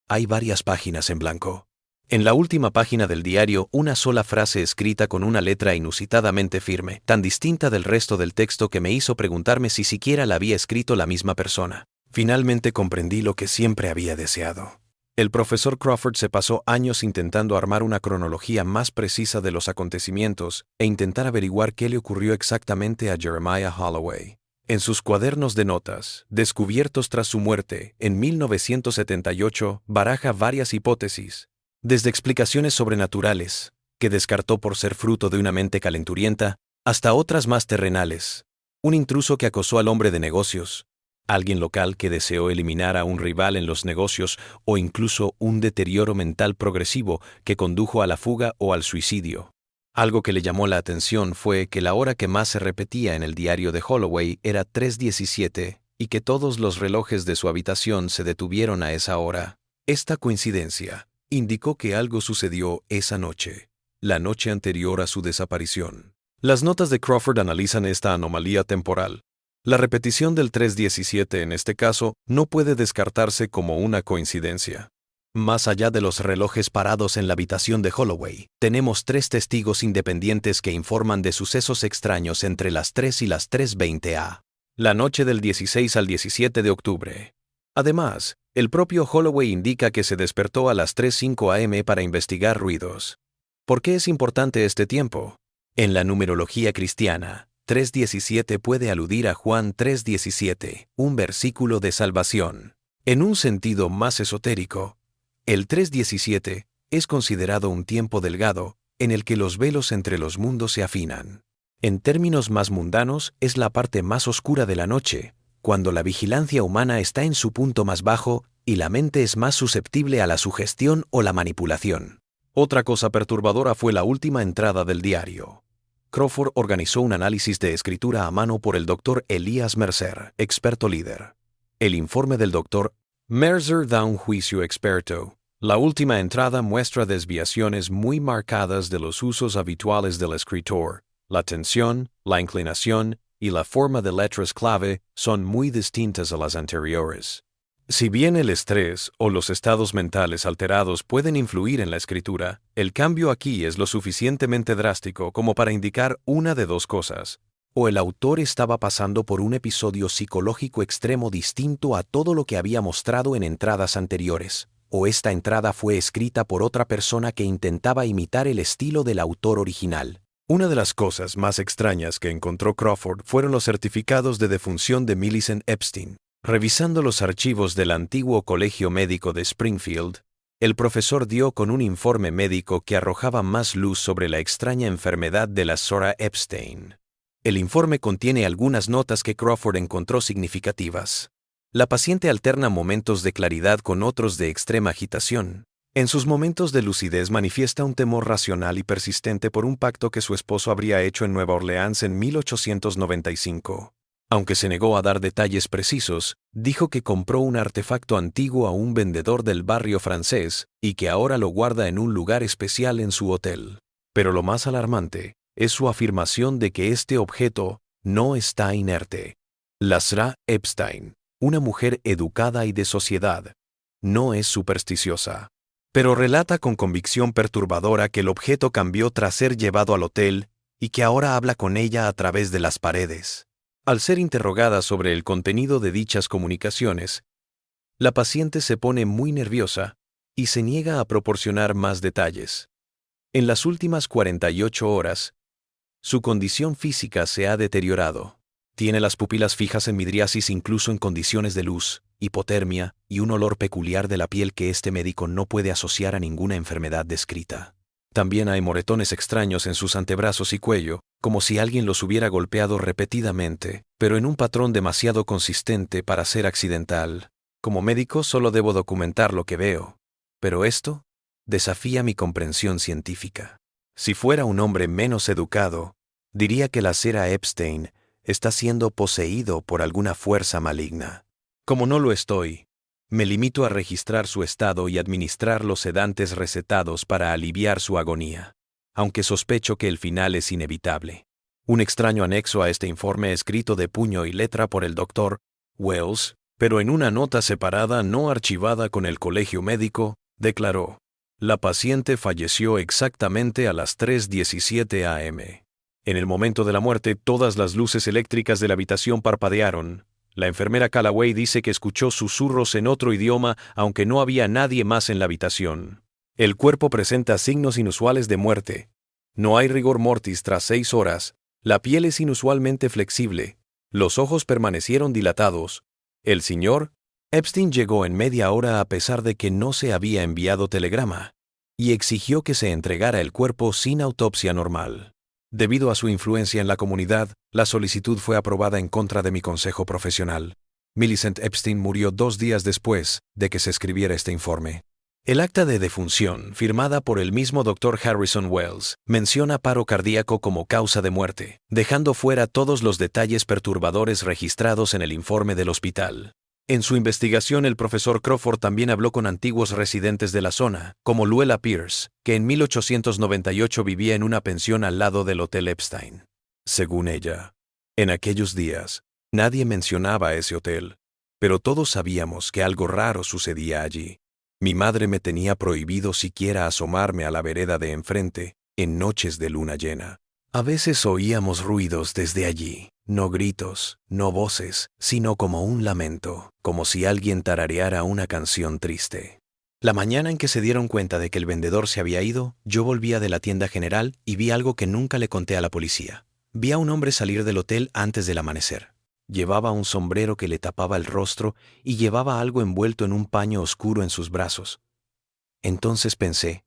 hay varias páginas en blanco. En la última página del diario, una sola frase escrita con una letra inusitadamente firme, tan distinta del resto del texto que me hizo preguntarme si siquiera la había escrito la misma persona. Finalmente comprendí lo que siempre había deseado. El profesor Crawford se pasó años intentando armar una cronología más precisa de los acontecimientos e intentar averiguar qué le ocurrió exactamente a Jeremiah Holloway. En sus cuadernos de notas, descubiertos tras su muerte en 1978, baraja varias hipótesis, desde explicaciones sobrenaturales, que descartó por ser fruto de una mente calenturienta, hasta otras más terrenales. Un intruso que acosó al hombre de negocios, alguien local que deseó eliminar a un rival en los negocios o incluso un deterioro mental progresivo que condujo a la fuga o al suicidio. Algo que le llamó la atención fue que la hora que más se repetía en el diario de Holloway era 3:17 y que todos los relojes de su habitación se detuvieron a esa hora. Esta coincidencia indicó que algo sucedió esa noche, la noche anterior a su desaparición. Las notas de Crawford analizan esta anomalía temporal. La repetición del 3:17 en este caso no puede descartarse como una coincidencia. Más allá de los relojes parados en la habitación de Holloway, tenemos 3 testigos independientes que informan de sucesos extraños entre las 3 y las 3:20 a. la noche del 16 al 17 de octubre. Además, el propio Holloway indica que se despertó a las 3:05 am para investigar ruidos. ¿Por qué es importante este tiempo? En la numerología cristiana, 3:17 puede aludir a Juan 3:17, un versículo de salvación. En un sentido más esotérico, el 3:17 es considerado un tiempo delgado en el que los velos entre los mundos se afinan. En términos más mundanos, es la parte más oscura de la noche, cuando la vigilancia humana está en su punto más bajo y la mente es más susceptible a la sugestión o la manipulación. Otra cosa perturbadora fue la última entrada del diario. Crawford organizó un análisis de escritura a mano por el Dr. Elías Mercer, experto líder. El informe del Dr. Mercer da un juicio experto. La última entrada muestra desviaciones muy marcadas de los usos habituales del escritor. La tensión, la inclinación y la forma de letras clave son muy distintas a las anteriores. Si bien el estrés o los estados mentales alterados pueden influir en la escritura, el cambio aquí es lo suficientemente drástico como para indicar una de dos cosas. O el autor estaba pasando por un episodio psicológico extremo distinto a todo lo que había mostrado en entradas anteriores, o esta entrada fue escrita por otra persona que intentaba imitar el estilo del autor original. Una de las cosas más extrañas que encontró Crawford fueron los certificados de defunción de Millicent Epstein. Revisando los archivos del antiguo Colegio Médico de Springfield, el profesor dio con un informe médico que arrojaba más luz sobre la extraña enfermedad de la Zora Epstein. El informe contiene algunas notas que Crawford encontró significativas. La paciente alterna momentos de claridad con otros de extrema agitación. En sus momentos de lucidez manifiesta un temor racional y persistente por un pacto que su esposo habría hecho en Nueva Orleans en 1895. Aunque se negó a dar detalles precisos, dijo que compró un artefacto antiguo a un vendedor del barrio francés y que ahora lo guarda en un lugar especial en su hotel. Pero lo más alarmante es su afirmación de que este objeto no está inerte. La Zora Epstein, una mujer educada y de sociedad, no es supersticiosa. Pero relata con convicción perturbadora que el objeto cambió tras ser llevado al hotel y que ahora habla con ella a través de las paredes. Al ser interrogada sobre el contenido de dichas comunicaciones, la paciente se pone muy nerviosa y se niega a proporcionar más detalles. En las últimas 48 horas, su condición física se ha deteriorado. Tiene las pupilas fijas en midriasis incluso en condiciones de luz, hipotermia y un olor peculiar de la piel que este médico no puede asociar a ninguna enfermedad descrita. También hay moretones extraños en sus antebrazos y cuello, como si alguien los hubiera golpeado repetidamente, pero en un patrón demasiado consistente para ser accidental. Como médico solo debo documentar lo que veo, pero esto desafía mi comprensión científica. Si fuera un hombre menos educado, diría que la Zora Epstein está siendo poseído por alguna fuerza maligna. Como no lo estoy, me limito a registrar su estado y administrar los sedantes recetados para aliviar su agonía, aunque sospecho que el final es inevitable. Un extraño anexo a este informe escrito de puño y letra por el Dr. Wells, pero en una nota separada no archivada con el colegio médico, declaró: la paciente falleció exactamente a las 3:17 am. En el momento de la muerte, todas las luces eléctricas de la habitación parpadearon. La enfermera Callaway dice que escuchó susurros en otro idioma, aunque no había nadie más en la habitación. El cuerpo presenta signos inusuales de muerte. No hay rigor mortis tras 6 horas. La piel es inusualmente flexible. Los ojos permanecieron dilatados. El señor Epstein llegó en media hora a pesar de que no se había enviado telegrama, y exigió que se entregara el cuerpo sin autopsia normal. Debido a su influencia en la comunidad, la solicitud fue aprobada en contra de mi consejo profesional. Millicent Epstein murió 2 días después de que se escribiera este informe. El acta de defunción, firmada por el mismo Dr. Harrison Wells, menciona paro cardíaco como causa de muerte, dejando fuera todos los detalles perturbadores registrados en el informe del hospital. En su investigación, el profesor Crawford también habló con antiguos residentes de la zona, como Luella Pierce, que en 1898 vivía en una pensión al lado del Hotel Epstein. Según ella, en aquellos días, nadie mencionaba ese hotel, pero todos sabíamos que algo raro sucedía allí. Mi madre me tenía prohibido siquiera asomarme a la vereda de enfrente en noches de luna llena. A veces oíamos ruidos desde allí, no gritos, no voces, sino como un lamento, como si alguien tarareara una canción triste. La mañana en que se dieron cuenta de que el vendedor se había ido, yo volvía de la tienda general y vi algo que nunca le conté a la policía. Vi a un hombre salir del hotel antes del amanecer. Llevaba un sombrero que le tapaba el rostro y llevaba algo envuelto en un paño oscuro en sus brazos. Entonces pensé,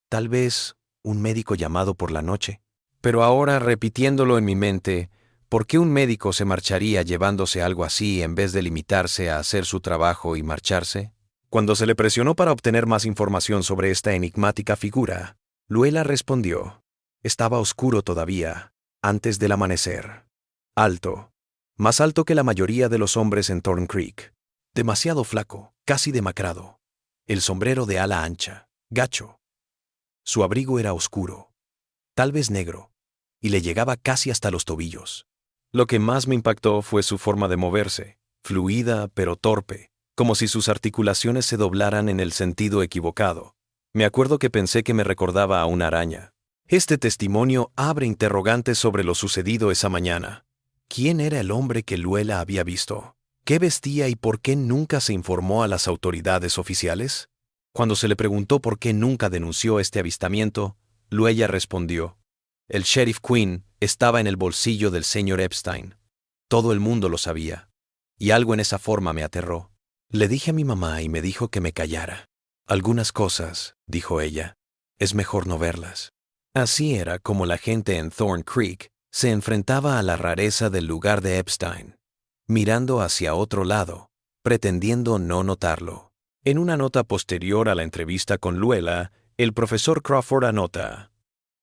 tal vez un médico llamado por la noche. Pero ahora, repitiéndolo en mi mente, ¿por qué un médico se marcharía llevándose algo así en vez de limitarse a hacer su trabajo y marcharse? Cuando se le presionó para obtener más información sobre esta enigmática figura, Luella respondió. Estaba oscuro todavía, antes del amanecer. Alto, más alto que la mayoría de los hombres en Thorn Creek. Demasiado flaco, casi demacrado. El sombrero de ala ancha, gacho. Su abrigo era oscuro, tal vez negro, y le llegaba casi hasta los tobillos. Lo que más me impactó fue su forma de moverse, fluida pero torpe, como si sus articulaciones se doblaran en el sentido equivocado. Me acuerdo que pensé que me recordaba a una araña. Este testimonio abre interrogantes sobre lo sucedido esa mañana. ¿Quién era el hombre que Luella había visto? ¿Qué vestía y por qué nunca se informó a las autoridades oficiales? Cuando se le preguntó por qué nunca denunció este avistamiento, Luella respondió: el sheriff Quinn estaba en el bolsillo del señor Epstein. Todo el mundo lo sabía. Y algo en esa forma me aterró. Le dije a mi mamá y me dijo que me callara. Algunas cosas, dijo ella, es mejor no verlas. Así era como la gente en Thorn Creek se enfrentaba a la rareza del lugar de Epstein, mirando hacia otro lado, pretendiendo no notarlo. En una nota posterior a la entrevista con Luella, el profesor Crawford anota: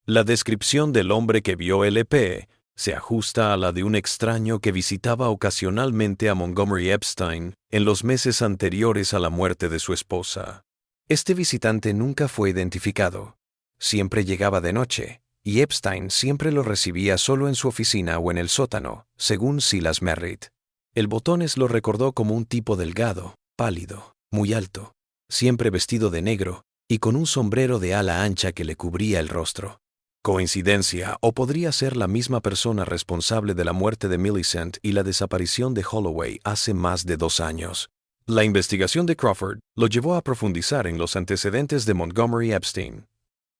la descripción del hombre que vio LP se ajusta a la de un extraño que visitaba ocasionalmente a Montgomery Epstein en los meses anteriores a la muerte de su esposa. Este visitante nunca fue identificado. Siempre llegaba de noche, y Epstein siempre lo recibía solo en su oficina o en el sótano, según Silas Merritt. El Botones lo recordó como un tipo delgado, pálido, muy alto, siempre vestido de negro y con un sombrero de ala ancha que le cubría el rostro. ¿Coincidencia o podría ser la misma persona responsable de la muerte de Millicent y la desaparición de Holloway hace más de 2 años? La investigación de Crawford lo llevó a profundizar en los antecedentes de Montgomery Epstein.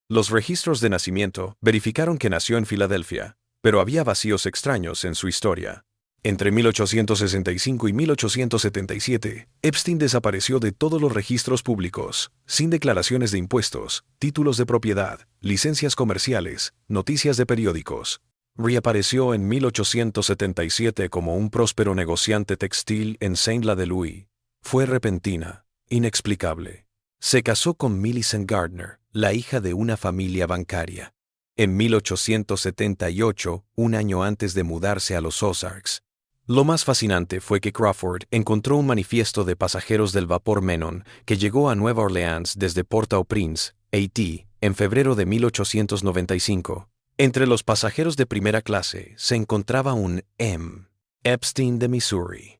Los registros de nacimiento verificaron que nació en Filadelfia, pero había vacíos extraños en su historia. Entre 1865 y 1877, Epstein desapareció de todos los registros públicos, sin declaraciones de impuestos, títulos de propiedad, licencias comerciales, noticias de periódicos. Reapareció en 1877 como un próspero negociante textil en Saint-Lô-de-Louis. Fue repentina, inexplicable. Se casó con Millicent Gardner, la hija de una familia bancaria. En 1878, un año antes de mudarse a los Ozarks. Lo más fascinante fue que Crawford encontró un manifiesto de pasajeros del vapor Menon que llegó a Nueva Orleans desde Port-au-Prince, Haití, en febrero de 1895. Entre los pasajeros de primera clase se encontraba un M. Epstein de Missouri.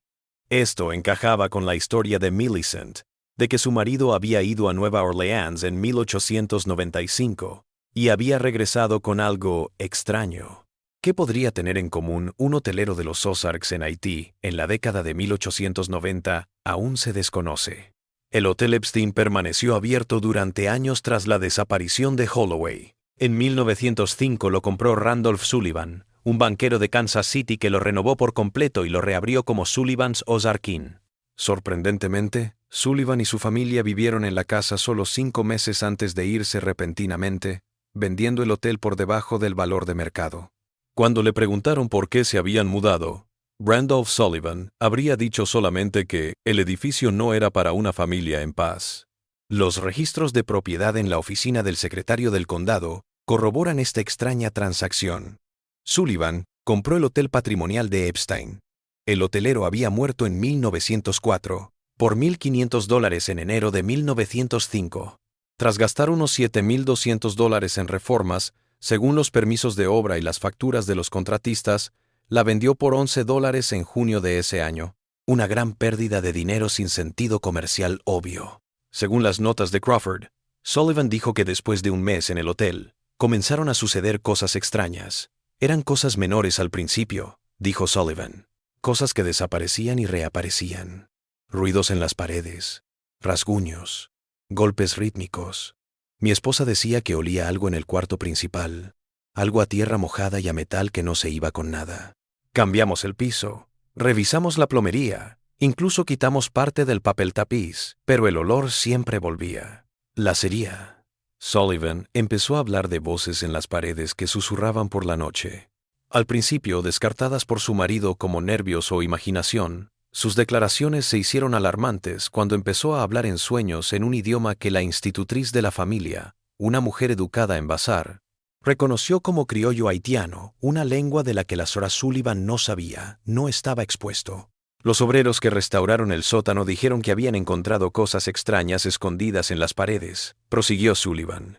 Esto encajaba con la historia de Millicent, de que su marido había ido a Nueva Orleans en 1895 y había regresado con algo extraño. ¿Qué podría tener en común un hotelero de los Ozarks en Haití en la década de 1890? Aún se desconoce. El Hotel Epstein permaneció abierto durante años tras la desaparición de Holloway. En 1905 lo compró Randolph Sullivan, un banquero de Kansas City que lo renovó por completo y lo reabrió como Sullivan's Ozark Inn. Sorprendentemente, Sullivan y su familia vivieron en la casa solo 5 meses antes de irse repentinamente, vendiendo el hotel por debajo del valor de mercado. Cuando le preguntaron por qué se habían mudado, Randolph Sullivan habría dicho solamente que el edificio no era para una familia en paz. Los registros de propiedad en la oficina del secretario del condado corroboran esta extraña transacción. Sullivan compró el hotel patrimonial de Epstein. El hotelero había muerto en 1904, por $1,500 en enero de 1905. Tras gastar unos $7,200 en reformas, según los permisos de obra y las facturas de los contratistas, la vendió por $11 en junio de ese año. Una gran pérdida de dinero sin sentido comercial obvio. Según las notas de Crawford, Sullivan dijo que después de un mes en el hotel, comenzaron a suceder cosas extrañas. Eran cosas menores al principio, dijo Sullivan. Cosas que desaparecían y reaparecían. Ruidos en las paredes, rasguños, golpes rítmicos. Mi esposa decía que olía algo en el cuarto principal, algo a tierra mojada y a metal que no se iba con nada. Cambiamos el piso, revisamos la plomería, incluso quitamos parte del papel tapiz, pero el olor siempre volvía. La sería. Sullivan empezó a hablar de voces en las paredes que susurraban por la noche. Al principio, descartadas por su marido como nervios o imaginación, sus declaraciones se hicieron alarmantes cuando empezó a hablar en sueños en un idioma que la institutriz de la familia, una mujer educada en Vassar, reconoció como criollo haitiano, una lengua de la que la Sra. Sullivan no sabía, no estaba expuesto. Los obreros que restauraron el sótano dijeron que habían encontrado cosas extrañas escondidas en las paredes, prosiguió Sullivan.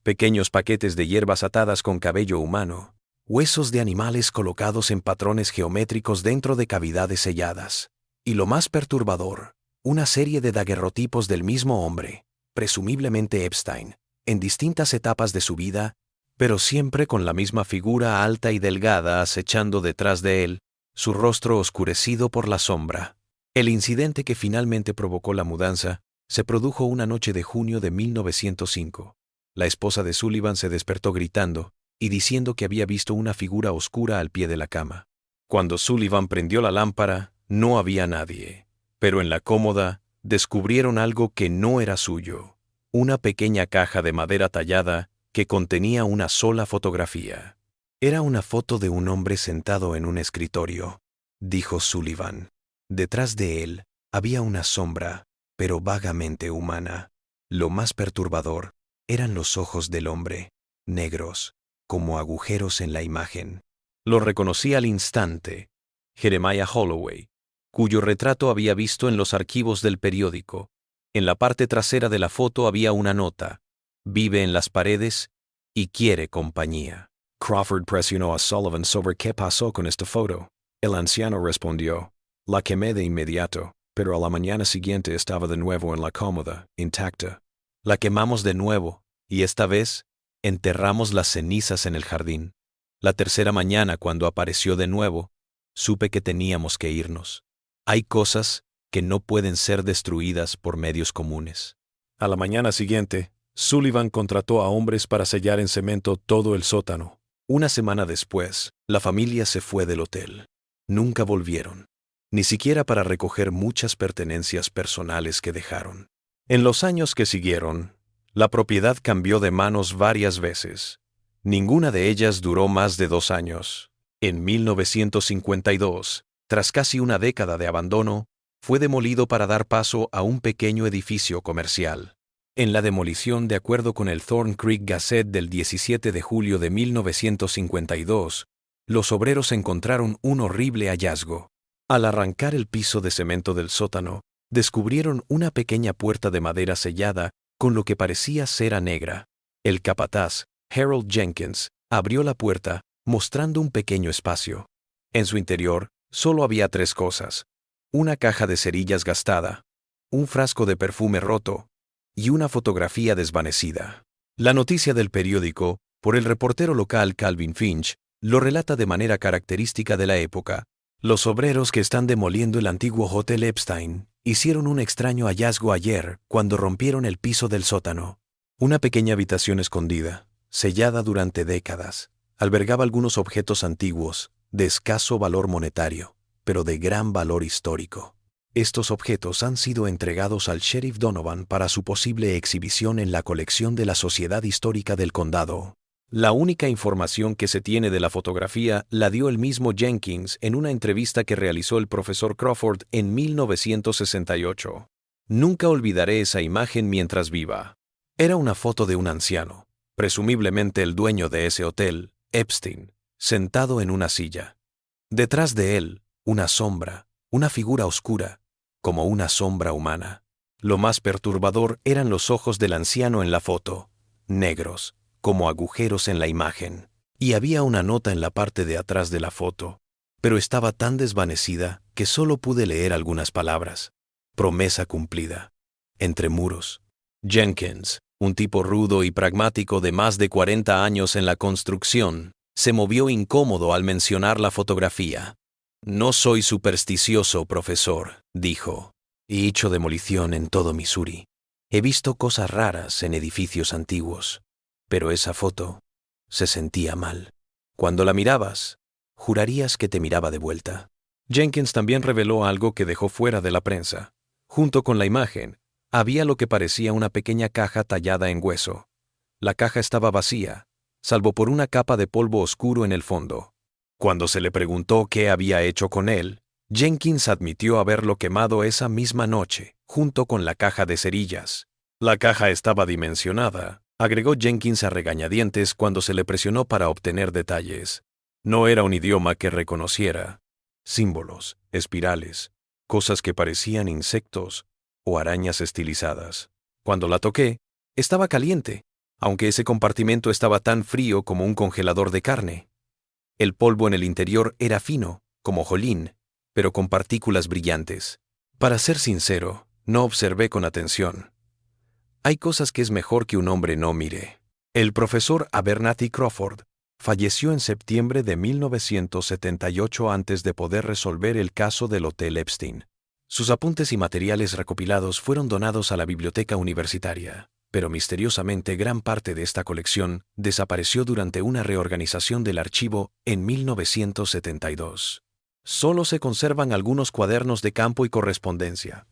Pequeños paquetes de hierbas atadas con cabello humano, huesos de animales colocados en patrones geométricos dentro de cavidades selladas. Y lo más perturbador, una serie de daguerrotipos del mismo hombre, presumiblemente Epstein, en distintas etapas de su vida, pero siempre con la misma figura alta y delgada acechando detrás de él, su rostro oscurecido por la sombra. El incidente que finalmente provocó la mudanza se produjo una noche de junio de 1905. La esposa de Sullivan se despertó gritando y diciendo que había visto una figura oscura al pie de la cama. Cuando Sullivan prendió la lámpara, no había nadie, pero en la cómoda descubrieron algo que no era suyo, una pequeña caja de madera tallada que contenía una sola fotografía. Era una foto de un hombre sentado en un escritorio, dijo Sullivan. Detrás de él había una sombra, pero vagamente humana. Lo más perturbador eran los ojos del hombre, negros, como agujeros en la imagen. Lo reconocí al instante. Jeremiah Holloway, cuyo retrato había visto en los archivos del periódico. En la parte trasera de la foto había una nota: vive en las paredes y quiere compañía. Crawford presionó a Sullivan sobre qué pasó con esta foto. El anciano respondió: la quemé de inmediato, pero a la mañana siguiente estaba de nuevo en la cómoda, intacta. La quemamos de nuevo, y esta vez enterramos las cenizas en el jardín. La tercera mañana, cuando apareció de nuevo, supe que teníamos que irnos. Hay cosas que no pueden ser destruidas por medios comunes. A la mañana siguiente, Sullivan contrató a hombres para sellar en cemento todo el sótano. Una semana después, la familia se fue del hotel. Nunca volvieron, ni siquiera para recoger muchas pertenencias personales que dejaron. En los años que siguieron, la propiedad cambió de manos varias veces. Ninguna de ellas duró más de 2 años. En 1952, tras casi una década de abandono, fue demolido para dar paso a un pequeño edificio comercial. En la demolición, de acuerdo con el Thorn Creek Gazette del 17 de julio de 1952, los obreros encontraron un horrible hallazgo. Al arrancar el piso de cemento del sótano, descubrieron una pequeña puerta de madera sellada con lo que parecía cera negra. El capataz, Harold Jenkins, abrió la puerta, mostrando un pequeño espacio. En su interior, solo había 3 cosas: una caja de cerillas gastada, un frasco de perfume roto y una fotografía desvanecida. La noticia del periódico, por el reportero local Calvin Finch, lo relata de manera característica de la época. Los obreros que están demoliendo el antiguo Hotel Epstein hicieron un extraño hallazgo ayer cuando rompieron el piso del sótano. Una pequeña habitación escondida, sellada durante décadas, albergaba algunos objetos antiguos, de escaso valor monetario, pero de gran valor histórico. Estos objetos han sido entregados al sheriff Donovan para su posible exhibición en la colección de la Sociedad Histórica del Condado. La única información que se tiene de la fotografía la dio el mismo Jenkins en una entrevista que realizó el profesor Crawford en 1968. Nunca olvidaré esa imagen mientras viva. Era una foto de un anciano, presumiblemente el dueño de ese hotel, Epstein, sentado en una silla. Detrás de él, una sombra, una figura oscura, como una sombra humana. Lo más perturbador eran los ojos del anciano en la foto, negros, como agujeros en la imagen. Y había una nota en la parte de atrás de la foto, pero estaba tan desvanecida que solo pude leer algunas palabras. Promesa cumplida. entre muros. Jenkins, un tipo rudo y pragmático de más de 40 años en la construcción, se movió incómodo al mencionar la fotografía. No soy supersticioso, profesor, dijo. He hecho demolición en todo Missouri. He visto cosas raras en edificios antiguos. Pero esa foto se sentía mal. Cuando la mirabas, jurarías que te miraba de vuelta. Jenkins también reveló algo que dejó fuera de la prensa. Junto con la imagen, había lo que parecía una pequeña caja tallada en hueso. La caja estaba vacía, salvo por una capa de polvo oscuro en el fondo. Cuando se le preguntó qué había hecho con él, Jenkins admitió haberlo quemado esa misma noche, junto con la caja de cerillas. La caja estaba dimensionada, agregó Jenkins a regañadientes cuando se le presionó para obtener detalles. No era un idioma que reconociera. Símbolos, espirales, cosas que parecían insectos o arañas estilizadas. Cuando la toqué, estaba caliente, aunque ese compartimento estaba tan frío como un congelador de carne. El polvo en el interior era fino, como jolín, pero con partículas brillantes. Para ser sincero, no observé con atención. Hay cosas que es mejor que un hombre no mire. El profesor Abernathy Crawford falleció en septiembre de 1978 antes de poder resolver el caso del Hotel Epstein. Sus apuntes y materiales recopilados fueron donados a la biblioteca universitaria, pero misteriosamente gran parte de esta colección desapareció durante una reorganización del archivo en 1972. Solo se conservan algunos cuadernos de campo y correspondencia.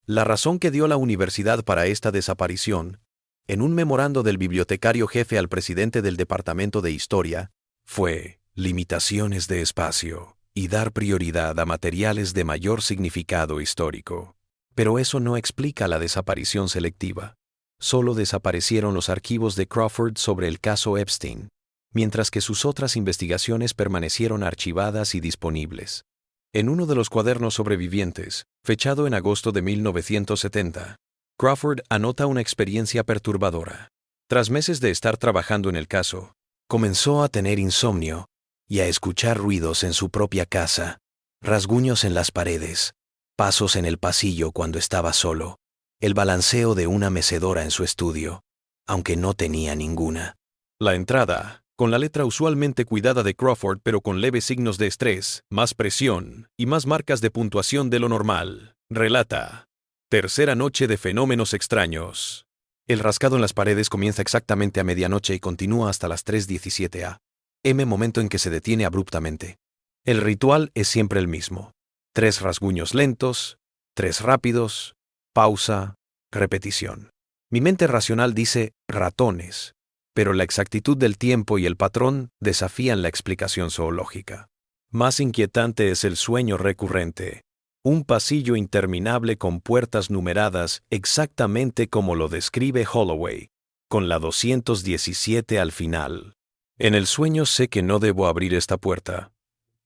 La razón que dio la universidad para esta desaparición, en un memorando del bibliotecario jefe al presidente del Departamento de Historia, fue limitaciones de espacio y dar prioridad a materiales de mayor significado histórico. Pero eso no explica la desaparición selectiva. Solo desaparecieron los archivos de Crawford sobre el caso Epstein, mientras que sus otras investigaciones permanecieron archivadas y disponibles. En uno de los cuadernos sobrevivientes, fechado en agosto de 1970, Crawford anota una experiencia perturbadora. Tras meses de estar trabajando en el caso, comenzó a tener insomnio y a escuchar ruidos en su propia casa, rasguños en las paredes, pasos en el pasillo cuando estaba solo, el balanceo de una mecedora en su estudio, aunque no tenía ninguna. La entrada, con la letra usualmente cuidada de Crawford pero con leves signos de estrés, más presión y más marcas de puntuación de lo normal, relata: tercera noche de fenómenos extraños. El rascado en las paredes comienza exactamente a medianoche y continúa hasta las 3:17 a.m., momento en que se detiene abruptamente. El ritual es siempre el mismo. 3 rasguños lentos, 3 rápidos, pausa, repetición. Mi mente racional dice ratones, pero la exactitud del tiempo y el patrón desafían la explicación zoológica. Más inquietante es el sueño recurrente. Un pasillo interminable con puertas numeradas exactamente como lo describe Holloway, con la 217 al final. En el sueño sé que no debo abrir esta puerta,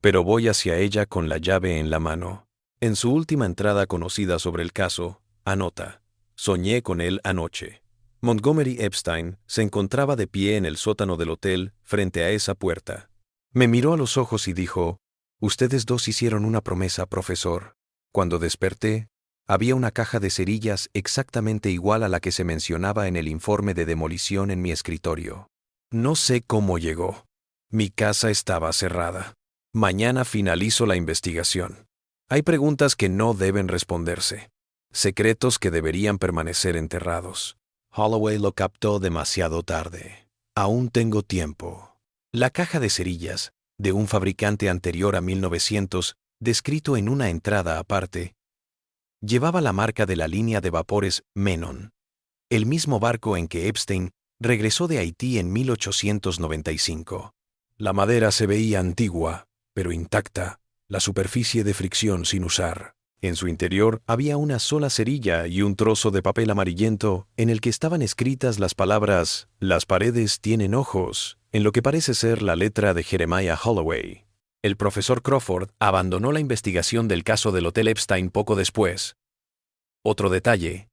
pero voy hacia ella con la llave en la mano. En su última entrada conocida sobre el caso, anota: soñé con él anoche. Montgomery Epstein se encontraba de pie en el sótano del hotel frente a esa puerta. Me miró a los ojos y dijo: ustedes dos hicieron una promesa, profesor. Cuando desperté, había una caja de cerillas exactamente igual a la que se mencionaba en el informe de demolición en mi escritorio. No sé cómo llegó. Mi casa estaba cerrada. Mañana finalizo la investigación. Hay preguntas que no deben responderse. Secretos que deberían permanecer enterrados. Holloway lo captó demasiado tarde. Aún tengo tiempo. La caja de cerillas, de un fabricante anterior a 1900, descrito en una entrada aparte, llevaba la marca de la línea de vapores Menon, el mismo barco en que Epstein regresó de Haití en 1895. La madera se veía antigua, pero intacta, la superficie de fricción sin usar. En su interior había una sola cerilla y un trozo de papel amarillento en el que estaban escritas las palabras «Las paredes tienen ojos», en lo que parece ser la letra de Jeremiah Holloway. El profesor Crawford abandonó la investigación del caso del Hotel Epstein poco después. Otro detalle: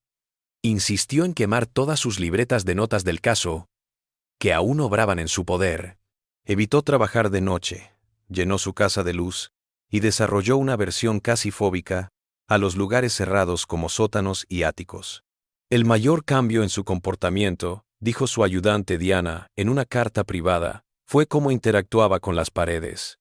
insistió en quemar todas sus libretas de notas del caso, que aún obraban en su poder. Evitó trabajar de noche, llenó su casa de luz y desarrolló una aversión casi fóbica a los lugares cerrados como sótanos y áticos. El mayor cambio en su comportamiento, dijo su ayudante Diana en una carta privada, fue cómo interactuaba con las paredes.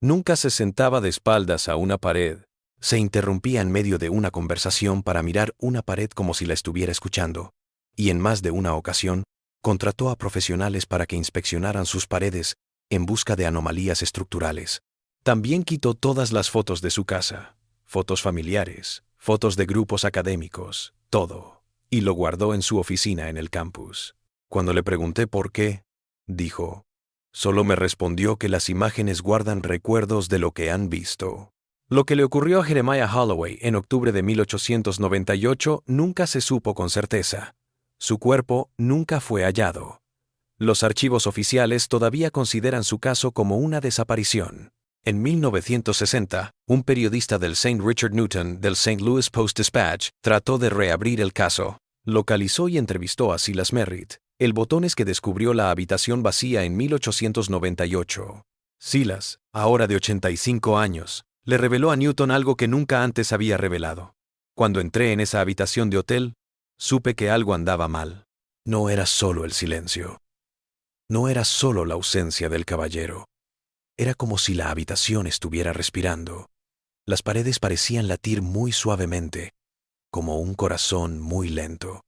Nunca se sentaba de espaldas a una pared. Se interrumpía en medio de una conversación para mirar una pared como si la estuviera escuchando. Y en más de una ocasión, contrató a profesionales para que inspeccionaran sus paredes en busca de anomalías estructurales. También quitó todas las fotos de su casa, fotos familiares, fotos de grupos académicos, todo, y lo guardó en su oficina en el campus. Cuando le pregunté por qué, dijo, solo me respondió que las imágenes guardan recuerdos de lo que han visto. Lo que le ocurrió a Jeremiah Holloway en octubre de 1898 nunca se supo con certeza. Su cuerpo nunca fue hallado. Los archivos oficiales todavía consideran su caso como una desaparición. En 1960, un periodista del St. Richard Newton del St. Louis Post-Dispatch trató de reabrir el caso. Localizó y entrevistó a Silas Merritt, el botones que descubrió la habitación vacía en 1898. Silas, ahora de 85 años, le reveló a Newton algo que nunca antes había revelado. Cuando entré en esa habitación de hotel, supe que algo andaba mal. No era solo el silencio. No era solo la ausencia del caballero. Era como si la habitación estuviera respirando. Las paredes parecían latir muy suavemente, como un corazón muy lento.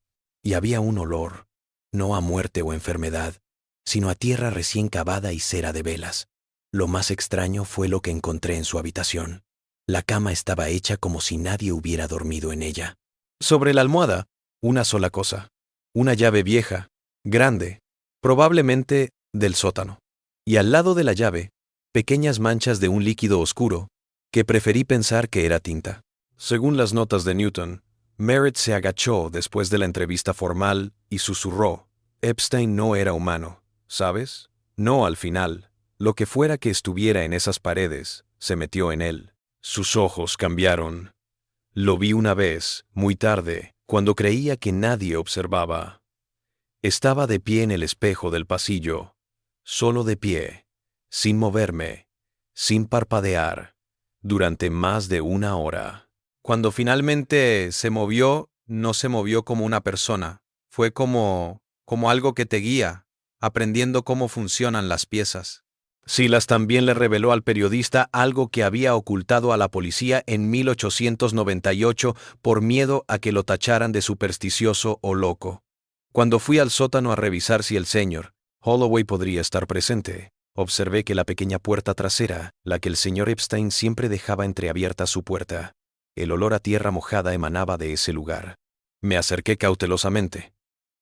Y había un olor, no a muerte o enfermedad, sino a tierra recién cavada y cera de velas. Lo más extraño fue lo que encontré en su habitación. La cama estaba hecha como si nadie hubiera dormido en ella. Sobre la almohada, una sola cosa. Una llave vieja, grande, probablemente del sótano. Y al lado de la llave, pequeñas manchas de un líquido oscuro, que preferí pensar que era tinta. Según las notas de Newton, Merritt se agachó después de la entrevista formal y susurró, Epstein no era humano, ¿sabes? No al final. Lo que fuera que estuviera en esas paredes, se metió en él. Sus ojos cambiaron. Lo vi una vez, muy tarde, cuando creía que nadie observaba. Estaba de pie en el espejo del pasillo, solo de pie, sin moverme, sin parpadear, durante más de una hora. Cuando finalmente se movió, no se movió como una persona, fue como algo que te guía, aprendiendo cómo funcionan las piezas. Silas también le reveló al periodista algo que había ocultado a la policía en 1898 por miedo a que lo tacharan de supersticioso o loco. Cuando fui al sótano a revisar si el señor Holloway podría estar presente, observé que la pequeña puerta trasera, la que el señor Epstein siempre dejaba entreabierta su puerta, el olor a tierra mojada emanaba de ese lugar. Me acerqué cautelosamente,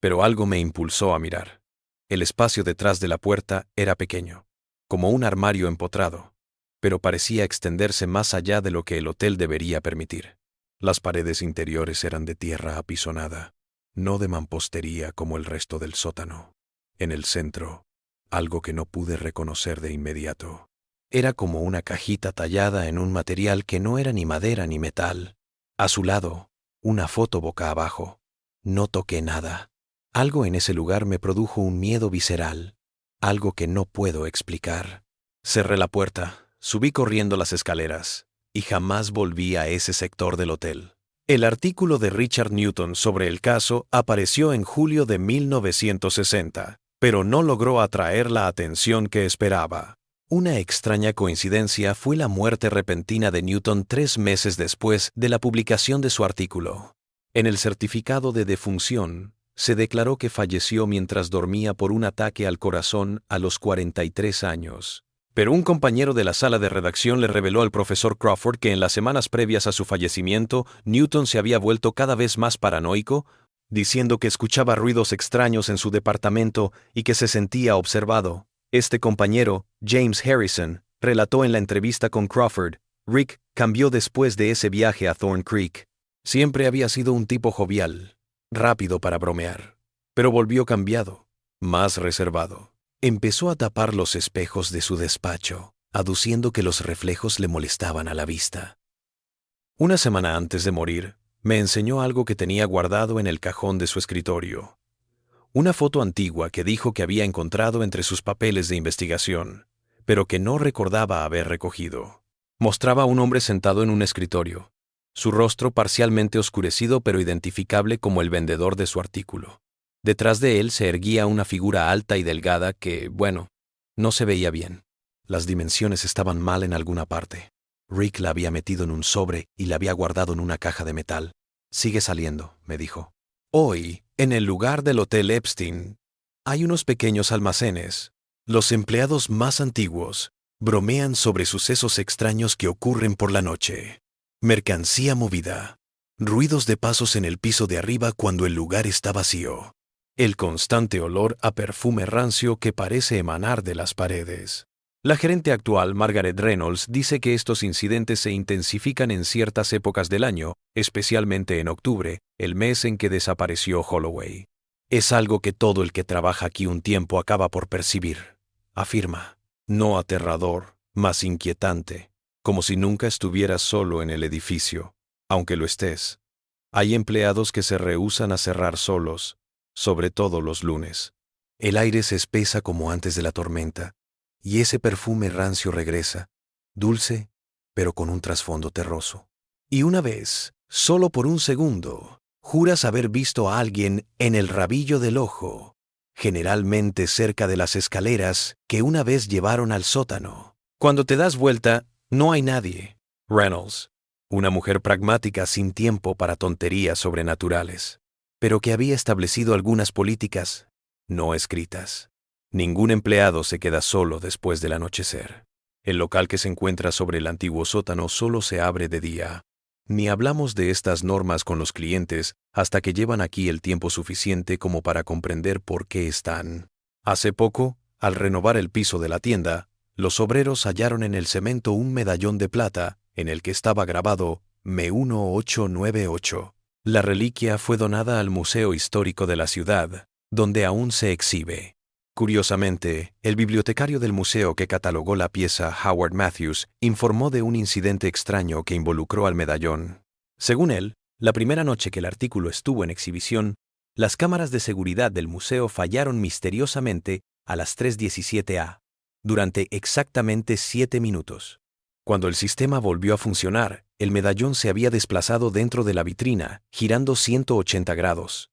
pero algo me impulsó a mirar. El espacio detrás de la puerta era pequeño, como un armario empotrado, pero parecía extenderse más allá de lo que el hotel debería permitir. Las paredes interiores eran de tierra apisonada, no de mampostería como el resto del sótano. En el centro, algo que no pude reconocer de inmediato. Era como una cajita tallada en un material que no era ni madera ni metal. A su lado, una foto boca abajo. No toqué nada. Algo en ese lugar me produjo un miedo visceral, algo que no puedo explicar. Cerré la puerta, subí corriendo las escaleras, y jamás volví a ese sector del hotel. El artículo de Richard Newton sobre el caso apareció en julio de 1960, pero no logró atraer la atención que esperaba. Una extraña coincidencia fue la muerte repentina de Newton 3 meses después de la publicación de su artículo. En el certificado de defunción, se declaró que falleció mientras dormía por un ataque al corazón a los 43 años. Pero un compañero de la sala de redacción le reveló al profesor Crawford que en las semanas previas a su fallecimiento, Newton se había vuelto cada vez más paranoico, diciendo que escuchaba ruidos extraños en su departamento y que se sentía observado. Este compañero, James Harrison, relató en la entrevista con Crawford, Rick cambió después de ese viaje a Thorn Creek. Siempre había sido un tipo jovial, rápido para bromear, pero volvió cambiado, más reservado. Empezó a tapar los espejos de su despacho, aduciendo que los reflejos le molestaban a la vista. Una semana antes de morir, me enseñó algo que tenía guardado en el cajón de su escritorio. Una foto antigua que dijo que había encontrado entre sus papeles de investigación, pero que no recordaba haber recogido. Mostraba a un hombre sentado en un escritorio. su rostro parcialmente oscurecido pero identificable como el vendedor de su artículo. Detrás de él se erguía una figura alta y delgada que, bueno, no se veía bien. Las dimensiones estaban mal en alguna parte. Rick la había metido en un sobre y la había guardado en una caja de metal. «Sigue saliendo», me dijo. «Hoy, en el lugar del Hotel Epstein, hay unos pequeños almacenes. Los empleados más antiguos bromean sobre sucesos extraños que ocurren por la noche. Mercancía movida. Ruidos de pasos en el piso de arriba cuando el lugar está vacío. El constante olor a perfume rancio que parece emanar de las paredes». La gerente actual, Margaret Reynolds, dice que estos incidentes se intensifican en ciertas épocas del año, especialmente en octubre, el mes en que desapareció Holloway. «Es algo que todo el que trabaja aquí un tiempo acaba por percibir», afirma. «No aterrador, más inquietante, como si nunca estuvieras solo en el edificio, aunque lo estés. Hay empleados que se rehúsan a cerrar solos, sobre todo los lunes. El aire se espesa como antes de la tormenta, y ese perfume rancio regresa, dulce, pero con un trasfondo terroso. Y una vez, solo por un segundo, juras haber visto a alguien en el rabillo del ojo, generalmente cerca de las escaleras que una vez llevaron al sótano. Cuando te das vuelta, no hay nadie». Reynolds, una mujer pragmática sin tiempo para tonterías sobrenaturales, pero que había establecido algunas políticas no escritas. Ningún empleado se queda solo después del anochecer. El local que se encuentra sobre el antiguo sótano solo se abre de día. Ni hablamos de estas normas con los clientes hasta que llevan aquí el tiempo suficiente como para comprender por qué están. Hace poco, al renovar el piso de la tienda, los obreros hallaron en el cemento un medallón de plata en el que estaba grabado M1898. La reliquia fue donada al Museo Histórico de la ciudad, donde aún se exhibe. Curiosamente, el bibliotecario del museo que catalogó la pieza, Howard Matthews, informó de un incidente extraño que involucró al medallón. Según él, la primera noche que el artículo estuvo en exhibición, las cámaras de seguridad del museo fallaron misteriosamente a las 3:17 a. durante exactamente 7 minutos. Cuando el sistema volvió a funcionar, el medallón se había desplazado dentro de la vitrina, girando 180 grados.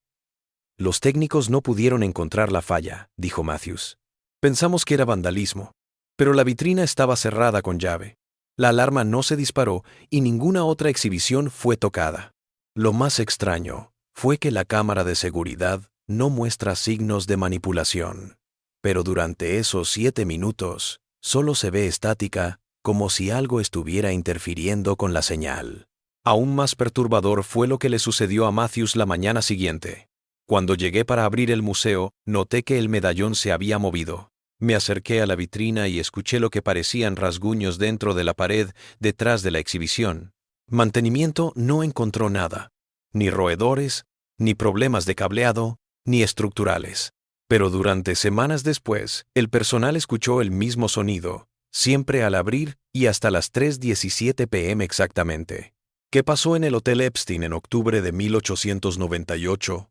«Los técnicos no pudieron encontrar la falla», dijo Matthews. «Pensamos que era vandalismo, pero la vitrina estaba cerrada con llave. La alarma no se disparó y ninguna otra exhibición fue tocada. Lo más extraño fue que la cámara de seguridad no muestra signos de manipulación, pero durante esos 7 minutos solo se ve estática, como si algo estuviera interfiriendo con la señal». Aún más perturbador fue lo que le sucedió a Matthews la mañana siguiente. «Cuando llegué para abrir el museo, noté que el medallón se había movido. Me acerqué a la vitrina y escuché lo que parecían rasguños dentro de la pared detrás de la exhibición. Mantenimiento no encontró nada, ni roedores, ni problemas de cableado, ni estructurales. Pero durante semanas después, el personal escuchó el mismo sonido, siempre al abrir y hasta las 3:17 p.m. exactamente. ¿Qué pasó en el Hotel Epstein en octubre de 1898?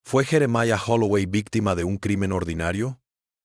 ¿Fue Jeremiah Holloway víctima de un crimen ordinario?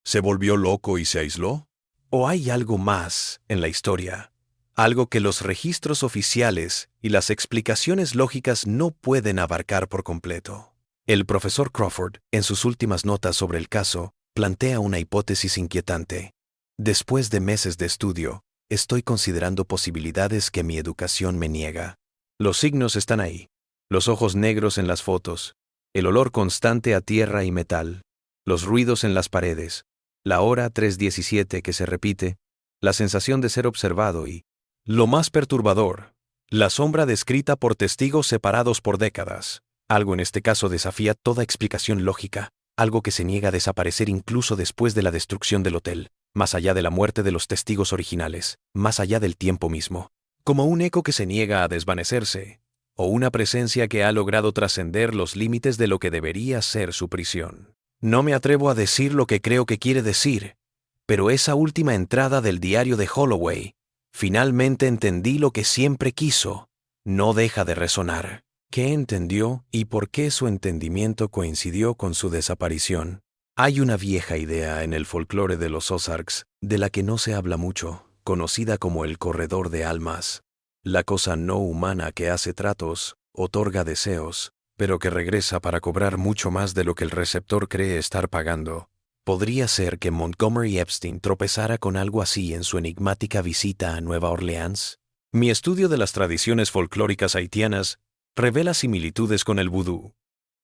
¿Se volvió loco y se aisló? ¿O hay algo más en la historia? Algo que los registros oficiales y las explicaciones lógicas no pueden abarcar por completo. El profesor Crawford, en sus últimas notas sobre el caso, plantea una hipótesis inquietante. «Después de meses de estudio, estoy considerando posibilidades que mi educación me niega. Los signos están ahí, los ojos negros en las fotos, el olor constante a tierra y metal, los ruidos en las paredes, la hora 3:17 que se repite, la sensación de ser observado y, lo más perturbador, la sombra descrita por testigos separados por décadas. Algo en este caso desafía toda explicación lógica, algo que se niega a desaparecer incluso después de la destrucción del hotel, más allá de la muerte de los testigos originales, más allá del tiempo mismo. Como un eco que se niega a desvanecerse, o una presencia que ha logrado trascender los límites de lo que debería ser su prisión. No me atrevo a decir lo que creo que quiere decir, pero esa última entrada del diario de Holloway, finalmente entendí lo que siempre quiso, no deja de resonar». ¿Qué entendió y por qué su entendimiento coincidió con su desaparición? Hay una vieja idea en el folclore de los Ozarks de la que no se habla mucho, conocida como el corredor de almas. La cosa no humana que hace tratos, otorga deseos, pero que regresa para cobrar mucho más de lo que el receptor cree estar pagando. ¿Podría ser que Montgomery Epstein tropezara con algo así en su enigmática visita a Nueva Orleans? Mi estudio de las tradiciones folclóricas haitianas revela similitudes con el vudú,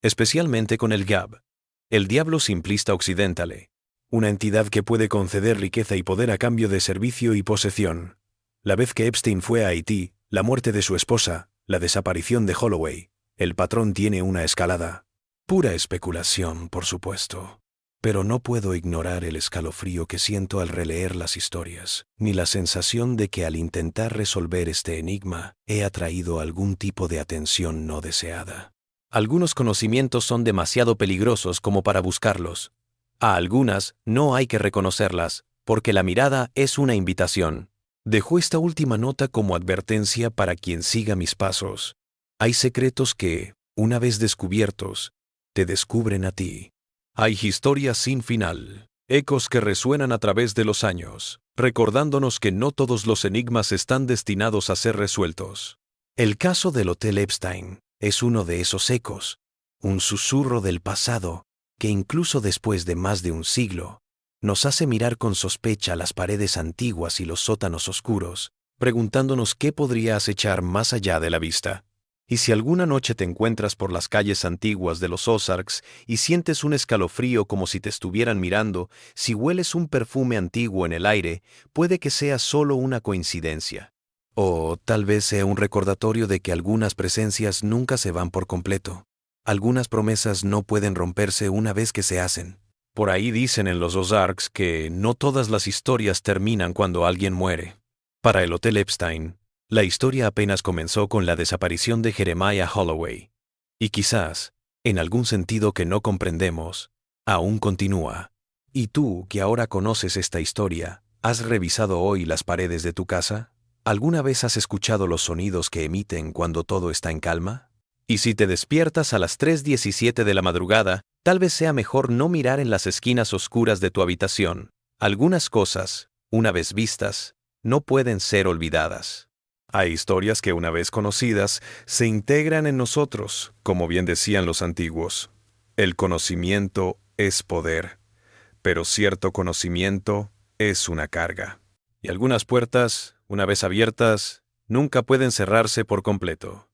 especialmente con el Gab, el diablo simplista occidentale, una entidad que puede conceder riqueza y poder a cambio de servicio y posesión. La vez que Epstein fue a Haití, la muerte de su esposa, la desaparición de Holloway, el patrón tiene una escalada. Pura especulación, por supuesto. Pero no puedo ignorar el escalofrío que siento al releer las historias, ni la sensación de que al intentar resolver este enigma he atraído algún tipo de atención no deseada. Algunos conocimientos son demasiado peligrosos como para buscarlos. A algunas no hay que reconocerlas, porque la mirada es una invitación. Dejo esta última nota como advertencia para quien siga mis pasos. Hay secretos que, una vez descubiertos, te descubren a ti. Hay historias sin final, ecos que resuenan a través de los años, recordándonos que no todos los enigmas están destinados a ser resueltos. El caso del Hotel Epstein es uno de esos ecos, un susurro del pasado que incluso después de más de un siglo, nos hace mirar con sospecha las paredes antiguas y los sótanos oscuros, preguntándonos qué podría acechar más allá de la vista. Y si alguna noche te encuentras por las calles antiguas de los Ozarks y sientes un escalofrío como si te estuvieran mirando, si hueles un perfume antiguo en el aire, puede que sea solo una coincidencia. O tal vez sea un recordatorio de que algunas presencias nunca se van por completo. Algunas promesas no pueden romperse una vez que se hacen. Por ahí dicen en los Ozarks que no todas las historias terminan cuando alguien muere. Para el Hotel Epstein, la historia apenas comenzó con la desaparición de Jeremiah Holloway. Y quizás, en algún sentido que no comprendemos, aún continúa. ¿Y tú, que ahora conoces esta historia, has revisado hoy las paredes de tu casa? ¿Alguna vez has escuchado los sonidos que emiten cuando todo está en calma? Y si te despiertas a las 3:17 de la madrugada, tal vez sea mejor no mirar en las esquinas oscuras de tu habitación. Algunas cosas, una vez vistas, no pueden ser olvidadas. Hay historias que una vez conocidas se integran en nosotros, como bien decían los antiguos. El conocimiento es poder, pero cierto conocimiento es una carga. Y algunas puertas, una vez abiertas, nunca pueden cerrarse por completo.